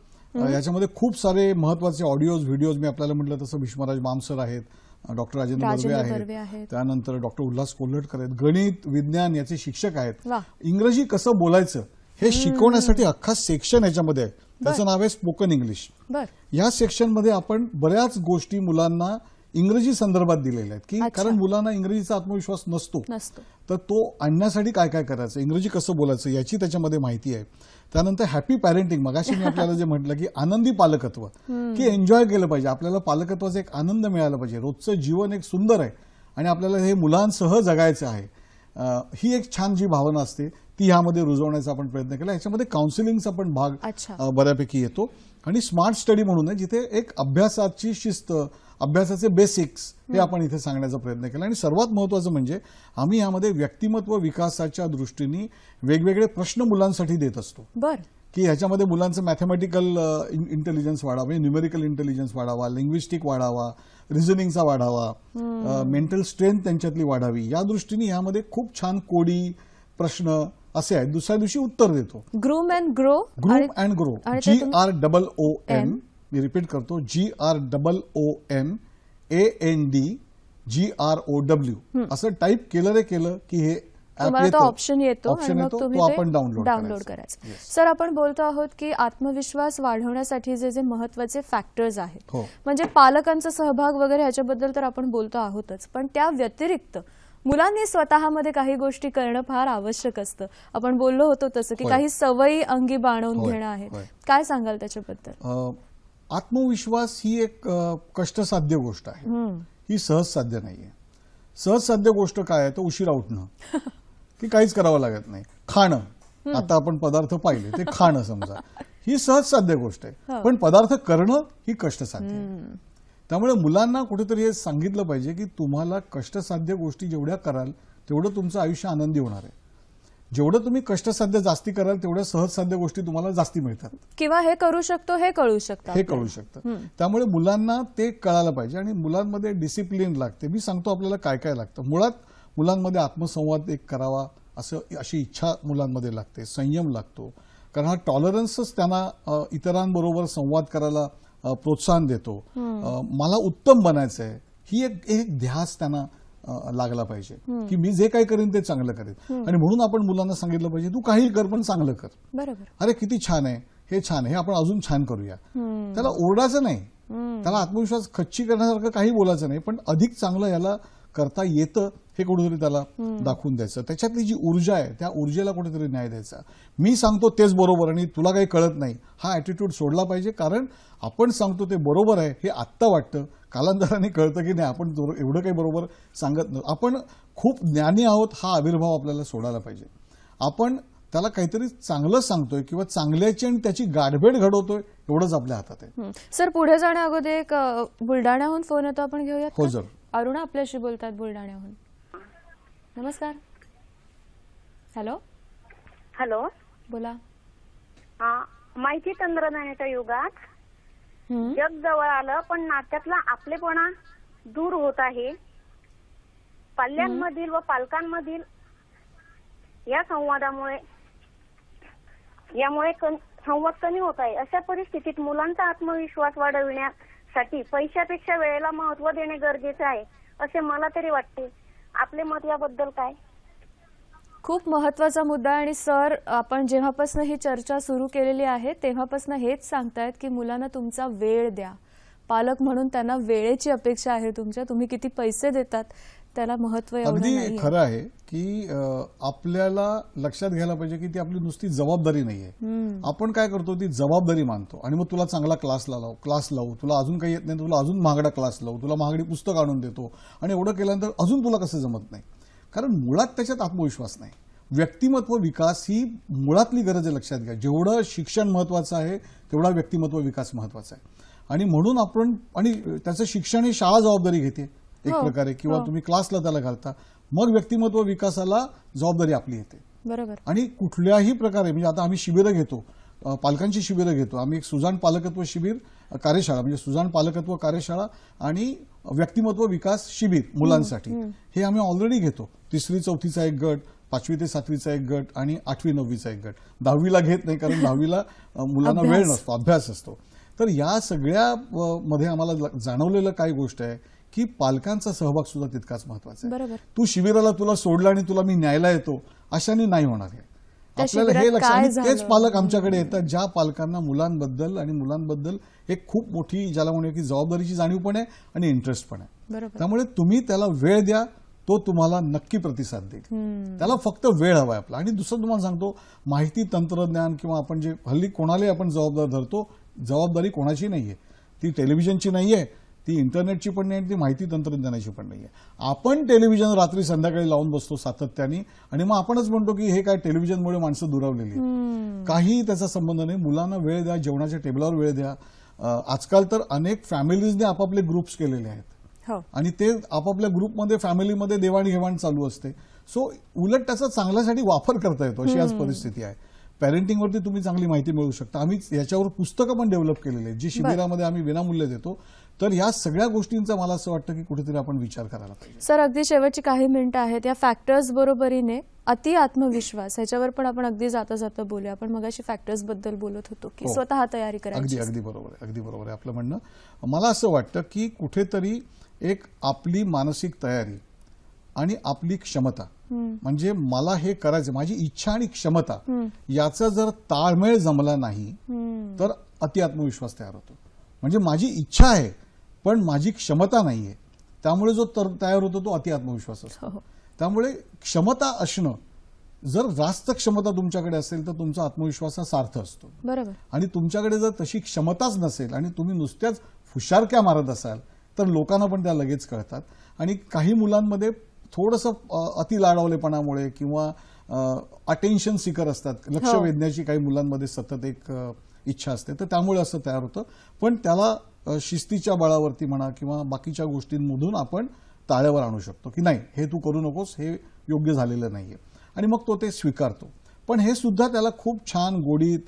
याच्यामध्ये खूप सारे महत्वाचे ऑडिओज व्हिडिओज, मी आपल्याला म्हटलं तसं भीष्मराज मामसर आहेत, डॉक्टर राजेंद्र बर्वे आहेत, त्यानंतर डॉक्टर उल्हास कोल्हटकर आहेत, गणित विज्ञान याचे शिक्षक आहेत. इंग्रजी कसं बोलायचं हे शिकवण्यासाठी अख्खा सेक्शन याच्यामध्ये आहे, त्याचं नाव आहे स्पोकन इंग्लिश. या सेक्शनमध्ये आपण बऱ्याच गोष्टी मुलांना इंग्रजी संदर्भात दिलेल्या आहेत, की कारण मुलांना इंग्रजीचा आत्मविश्वास नसतो, तर तो आणण्यासाठी काय काय करायचं, इंग्रजी कसं बोलायचं याची त्याच्यामध्ये माहिती आहे. त्यानंतर हॅपी पॅरेंटिंग, मगाशी मी आपल्याला जे म्हटलं की आनंदी पालकत्व, की एन्जॉय केलं पाहिजे, आपल्याला पालकत्वाचा एक आनंद मिळाला पाहिजे, रोजचं जीवन एक सुंदर आहे आणि आपल्याला हे मुलांसह जगायचं आहे, ही एक छान जी भावना असते ती ह्यामध्ये रुजवण्याचा आपण प्रयत्न केला. याच्यामध्ये काउन्सिलिंगचा पण भाग बऱ्यापैकी येतो आणि स्मार्ट स्टडी म्हणून आहे, जिथे एक अभ्यासाची शिस्त, अभ्यासाचे बेसिक्स हे आपण इथे सांगण्याचा प्रयत्न केला. आणि सर्वात महत्वाचं म्हणजे आम्ही यामध्ये व्यक्तिमत्व विकासाच्या दृष्टीने वेगवेगळे प्रश्न मुलांसाठी देत असतो, की ह्याच्यामध्ये मुलांचं मॅथमॅटिकल इंटेलिजन्स वाढावा, म्हणजे न्यूमेरिकल इंटेलिजन्स वाढावा, लिंग्विस्टिक वाढावा, रिझनिंगचा वाढावा, मेंटल स्ट्रेंथ त्यांच्यातली वाढावी, या दृष्टीने यामध्ये खूप छान कोडी प्रश्न असे आहेत. दुसऱ्या दिवशी उत्तर देतो. Groom and grow, groom and grow, GROOM, me repeat करतो, GROOMANDGROW असं टाईप केलं की हे ऑप्शन येतो आणि मग तुम्ही तो आपण डाउनलोड करायचं. सर आपण बोलतो आहोत की आत्मविश्वास वाढवण्यासाठी जे जे महत्वाचे फॅक्टर्स आहेत, म्हणजे पालकांचा सहभाग वगैरे ह्याच्याबद्दल तर आपण बोलतो आहोतच, पण त्या व्यतिरिक्त मुलांनी स्वतःमध्ये काही गोष्टी करणं फार आवश्यक असतं. आपण बोललो होतो तसं की काही सवयी अंगी बाणवून घेणं आहे. काय सांगाल त्याच्याबद्दल? आत्मविश्वास ही एक कष्टसाध्य गोष्ट आहे, ही सहज साध्य नाहीये. सहज साध्य गोष्ट काय आहे, तर उशिरा उठणं, की काहीच करावं लागत नाही. खाणं, आता आपण पदार्थ पाहिले ते खाणं समजा, ही सहज साध्य गोष्ट आहे, पण पदार्थ करणं ही कष्टसाध्य आहे. त्यामुळे मुलांना कुठेतरी हे सांगितलं पाहिजे की तुम्हाला कष्टसाध्य गोष्टी जेवढ्या कराल तेवढं तुमचं आयुष्य आनंदी होणार आहे. जेवढं तुम्ही कष्टसाध्य जास्ती कराल तेवढ्या सहज साध्य गोष्टी तुम्हाला जास्ती मिळतात, किंवा हे करू शकतो हे कळू शकतं. त्यामुळे मुलांना ते कळायला पाहिजे आणि मुलांमध्ये डिसिप्लिन लागते. मी सांगतो आपल्याला काय काय लागतं. मुळात मुलांमध्ये आत्मसंवाद एक करावा अशी इच्छा मुलांमध्ये लागते, संयम लागतो, कारण हा टॉलरन्सच त्यांना इतरांबरोबर संवाद करायला प्रोत्साहन देतो. मला उत्तम बनायचं आहे ही एक ध्यास त्यांना लागला पाहिजे, की मी जे काही करेन ते चांगलं करेन. आणि म्हणून आपण मुलांना सांगितलं पाहिजे तू काही कर पण चांगलं कर. अरे किती छान आहे, हे छान आहे, हे आपण अजून छान करूया. त्याला ओरडायचं नाही, त्याला आत्मविश्वास खच्ची करण्यासारखं काही बोलायचं नाही, पण अधिक चांगलं याला करता येतं हे कुठेतरी त्याला दाखवून द्यायचं. त्याच्यातली जी ऊर्जा आहे त्या ऊर्जेला कुठेतरी न्याय द्यायचा. मी सांगतो तेच बरोबर आणि तुला काही कळत नाही हा ॲटिट्यूड सोडला पाहिजे, कारण आपण सांगतो ते बरोबर आहे हे आत्ता वाटतं, कालांतराने कळतं की नाही आपण एवढं काही बरोबर सांगत नाही. आपण खूप ज्ञानी आहोत हा आविर्भाव आपल्याला सोडायला पाहिजे. आपण त्याला काहीतरी चांगलं सांगतोय किंवा चांगल्याची आणि त्याची गाठभेट घडवतोय एवढंच आपल्या हातात आहे. सर पुढे जाण्या अगोदर एक बुलढाण्याहून फोन येतो, आपण घेऊया. हो सर. अरुणा आपल्याशी बोलतात बुलढाण्याहून. नमस्कार. हॅलो. हॅलो. बोला. माहिती तंत्रज्ञानाच्या युगात जग जवळ आलं, पण नात्यातला आपलेपणा दूर होत आहे. पाल्यांमधील व पालकांमधील या संवादामुळे संवाद कमी होत आहे. अशा परिस्थितीत मुलांचा आत्मविश्वास वाढविण्यासाठी पैशापेक्षा वेळेला महत्त्व देणे गरजेचे आहे असे मला तरी वाटते. आपले मत याबद्दल काय? खूप महत्त्वाचा मुद्दा आहे आणि सर आपण जेव्हापासून ही चर्चा सुरू केलेली आहे तेव्हापासून हेच सांगतायत की मुलांना तुमचा वेळ द्या. पालक म्हणून त्यांना वेळेची अपेक्षा आहे तुमच्या. तुम्ही किती पैसे देतात त्याला महत्त्व एवढं अगदी नाहीये. खरं आहे की आपल्याला लक्षात घ्यायला पाहिजे की ती आपली नुसती जबाबदारी नाहीये. आपण काय करतो ती जबाबदारी मानतो आणि मग तुला चांगला क्लास लावू, तुला अजून काही येत नाही तुला अजून महागडा क्लास लावू, तुला महागडी पुस्तक आणून देतो आणि एवढं केल्यानंतर अजून तुला कसं जमत नाही. कारण मुळात त्याच्यात आत्मविश्वास नाही. व्यक्तिमत्व विकास ही मुळातली गरज आहे. लक्षात घ्या, जेवढं शिक्षण महत्वाचं आहे तेवढा व्यक्तिमत्व विकास महत्वाचा आहे. आणि म्हणून आपण आणि त्याचं शिक्षण ही शाळा जबाबदारी घेते एक प्रकारे, किंवा तुम्ही क्लासला त्याला घालता, मग व्यक्तिमत्व विकासाला जबाबदारी आपली येते. बरोबर. आणि कुठल्याही प्रकारे म्हणजे आता आम्ही शिबिरं घेतो, पालकांची शिबिरं घेतो. आम्ही एक सुजाण पालकत्व शिबिर कार्यशाळा म्हणजे सुजाण पालकत्व कार्यशाळा आणि व्यक्तिमत्व विकास शिबिर मुलांसाठी हे आम्ही ऑलरेडी घेतो. 3री 4थीचा एक गट, 5वी ते 7वीचा एक गट आणि 8वी 9वीचा एक गट. 10वीला घेत नाही कारण 10वीला मुलांना वेळ नसतो, अभ्यास असतो. तर या सगळ्या मध्ये आम्हाला जाणवलेलं काय गोष्ट आहे की पालकांचा सहभाग सुद्धा तितकाच महत्वाचा आहे. तू शिबिराला तुला सोडलं आणि तुला मी न्यायला येतो अशाने नाही होणार आहे. आपल्याला हे लक्षात, तेच पालक आमच्याकडे येतात ज्या पालकांना मुलांबद्दल एक खूप मोठी ज्याला म्हणूया की जबाबदारीची जाणीव पण आहे आणि इंटरेस्ट पण आहे. त्यामुळे तुम्ही त्याला वेळ द्या, तो तुम्हाला नक्की प्रतिसाद देईल. त्याला फक्त वेळ हवाय आपला. आणि दुसरं तुम्हाला सांगतो, माहिती तंत्रज्ञान किंवा आपण जे हल्ली कोणालाही आपण जबाबदार धरतो, जबाबदारी कोणाची नाहीये. ती टेलिव्हिजनची नाहीये, ती इंटरनेटची पण नाही, ती माहिती तंत्रज्ञानाची पण नाहीये. आपण टेलिव्हिजन रात्री संध्याकाळी लावून बसतो सातत्याने आणि मग आपणच म्हणतो की हे काय टेलिव्हिजनमुळे माणसं दुरावलेली आहेत. काही त्याचा संबंध नाही. मुलांना वेळ द्या, जेवणाच्या टेबलावर वेळ द्या. आजकाल तर अनेक फॅमिलीजने आपापले ग्रुप्स केलेले आहेत आणि ते आपापल्या ग्रुपमध्ये फॅमिलीमध्ये देवाणघेवाण चालू असते. सो उलट त्याचा चांगल्यासाठी वापर करता येतो अशी आज परिस्थिती आहे. पॅरेंटिंगवरती तुम्ही चांगली माहिती मिळवू शकता. आम्ही याच्यावर पुस्तकं पण डेव्हलप केलेली आहेत जी शिबिरामध्ये आम्ही विनामूल्य देतो. तर या सगळ्या गोष्टींचा मला असं वाटतं की कुठेतरी आपण विचार करायला पाहिजे. सर अगदी शेवटची काही मिनिटं आहेत. या फॅक्टर्स बरोबरीने अति आत्मविश्वास ह्याच्यावर पण आपण अगदी जाता जाता बोलूया. आपण मगाशी फॅक्टर्स बद्दल बोलत होतो की स्वतः तयारी करायची. अगदी बरोबर आहे, अगदी बरोबर आहे आपलं म्हणणं. मला असं वाटतं की कुठेतरी एक आपली मानसिक तयारी आणि आपली क्षमता, म्हणजे मला हे करायचं, माझी इच्छा आणि क्षमता याचा जर ताळमेळ जमला नाही तर अति आत्मविश्वास तयार होतो. म्हणजे माझी इच्छा आहे पण माझी क्षमता नाहीये, त्यामुळे जो तयार होतो तो अति आत्मविश्वास असतो. त्यामुळे क्षमता असणं, जर जास्त क्षमता तुमच्याकडे असेल तर तुमचा आत्मविश्वास हा सार्थ असतो. बरोबर. आणि तुमच्याकडे जर तशी क्षमताच नसेल आणि तुम्ही नुसत्याच हुशारक्या मारत असाल तर लोकांना पण त्या लगेच कळतात. आणि काही मुलांमध्ये थोडंसं अति लाडावलेपणामुळे किंवा अटेन्शन सिकर असतात, लक्ष वेधण्याची काही मुलांमध्ये सतत एक इच्छा असते, तर त्यामुळे असं तयार होतं. पण त्याला शिस्तीच्या बळावरती म्हणा किंवा बाकीच्या गोष्टींमधून आपण ताळ्यावर आणू शकतो की नाही हे तू करू नकोस, हे योग्य झालेलं नाहीये, आणि मग तो ते स्वीकारतो. पण हे सुद्धा त्याला खूप छान गोडीत,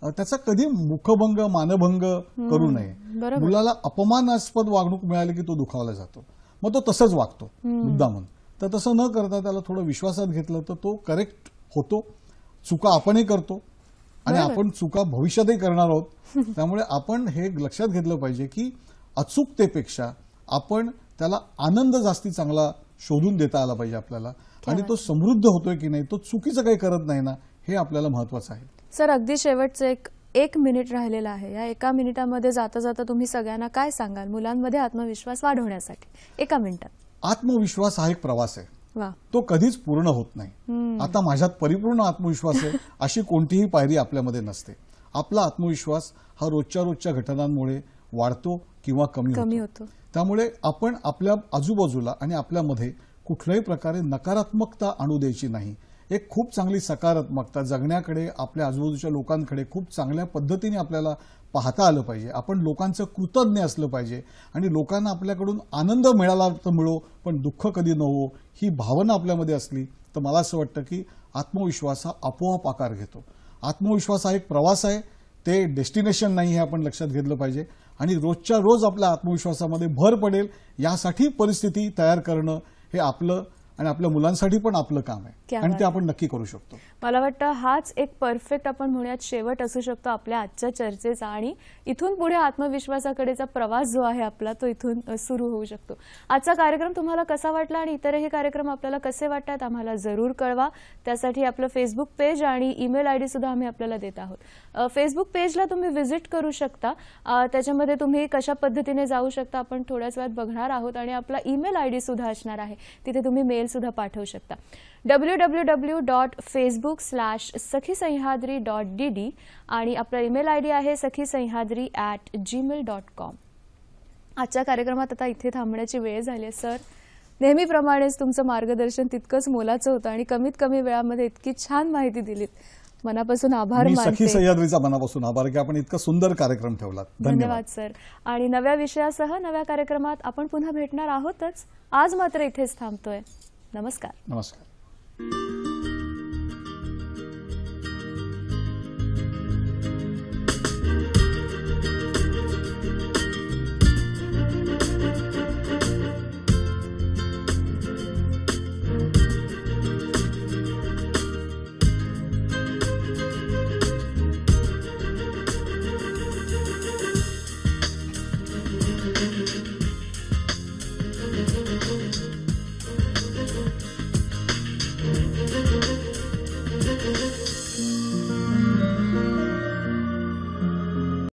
त्याचा कधी मुखभंग मानभंग करू नये. मुलाला अपमानास्पद वागणूक मिळाली की तो दुखावला जातो, मग तो तसंच वागतो मुद्दामून. तर तसं न करता त्याला थोडं विश्वासात घेतलं तर तो करेक्ट होतो. चुका आपणही करतो आणि आपण चुका भविष्यातही करणार आहोत. त्यामुळे आपण हे लक्षात घेतलं पाहिजे की अचूकतेपेक्षा आपण त्याला आनंद जास्ती चांगला शोधून देता आला पाहिजे आपल्याला, आणि तो समृद्ध होतोय की नाही, तो चुकीचं काही करत नाही ना, हे आपल्याला महत्वाचं आहे. सर अगदी शेवटचं एक मिनिट राहिलेला आहे. या एका मिनिटामध्ये जाता जाता तुम्ही सगळ्यांना काय सांगाल मुलांमध्ये आत्मविश्वास वाढवण्यासाठी एका मिनिटात? आत्मविश्वास हा एक प्रवास आहे, तो कधीच पूर्ण होत नाही. आता माझ्यात परिपूर्ण आत्मविश्वास आहे अशी कोणतीही पायरी आपल्यामध्ये नसते. आपला आत्मविश्वास हा रोजच्या घटनांमुळे वाढतो किंवा कमी होतो. त्यामुळे आपण आपल्या आजूबाजूला आणि आपल्यामध्ये कुठल्याही प्रकारे नकारात्मकता आणू द्यायची नाही. एक खूप चांगली सकारात्मकता जगण्याकडे, आपल्या आजूबाजूच्या लोकांकडे खूप चांगल्या पद्धतीने आपल्याला पाहता आलं पाहिजे. आपण लोकांचं कृतज्ञ असलं पाहिजे आणि लोकांना आपल्याकडून आनंद मिळाला तर मिळो, पण दुःख कधी न हो, ही भावना आपल्यामध्ये असली तर मला असं वाटतं की आत्मविश्वास हा आपोआप आकार घेतो. आत्मविश्वास हा एक प्रवास आहे, ते डेस्टिनेशन नाही, हे आपण लक्षात घेतलं पाहिजे. आणि रोजच्या रोज आपल्या आत्मविश्वासामध्ये भर पडेल यासाठी परिस्थिती तयार करणं हे आपलं आणि आपल्या मुलांसाठी पण आपलं काम आहे क्या आणि बात ते आपण नक्की करू शकतो. मला वाटतं हाच एक परफेक्ट आपण म्हणूयात शेवट असू शकतो आपल्या आजच्या चर्चेचा आणि इथून पुढे आत्मविश्वासाकडेचा प्रवास जो आहे आपला तो इथून सुरू होऊ शकतो. आजचा कार्यक्रम तुम्हाला कसा वाटला आणि इतरही कार्यक्रम आपल्याला कसे वाटतात आम्हाला जरूर कळवा. त्यासाठी आपलं फेसबुक पेज आणि ईमेल आयडी सुद्धा आम्ही आपल्याला देत आहोत. फेसबुक पेजला तुम्ही व्हिजिट करू शकता, त्याच्यामध्ये तुम्ही कशा पद्धतीने जाऊ शकता आपण थोड्याच वेळात बघणार आहोत आणि आपला ईमेल आयडी सुद्धा असणार आहे, तिथे तुम्ही मेल सुद्धा पाठवू शकता. www.facebook/sakhisayhadri.dd आणि आपला ईमेल आयडी आहे sakhisayhadri@gmail.com. आजच्या कार्यक्रमात आता इथे थांबण्याची वेळ झाली आहे. सर, नेहमीप्रमाणेच तुमचं मार्गदर्शन तितकंच मोलाचं होतं आणि कमीत कमी वेळामध्ये इतकी छान माहिती दिलीत. मनापासून आभार मी मानते. सखी सह्याद्रीचा मनापासून आभार की आपण इतका सुंदर कार्यक्रम ठेवलात. धन्यवाद सर. आणि नव्या विषयासह नव्या कार्यक्रमात आपण पुन्हा भेटणार आहोतच. आज मात्र इथेच थांबतोय. नमस्कार. नमस्कार.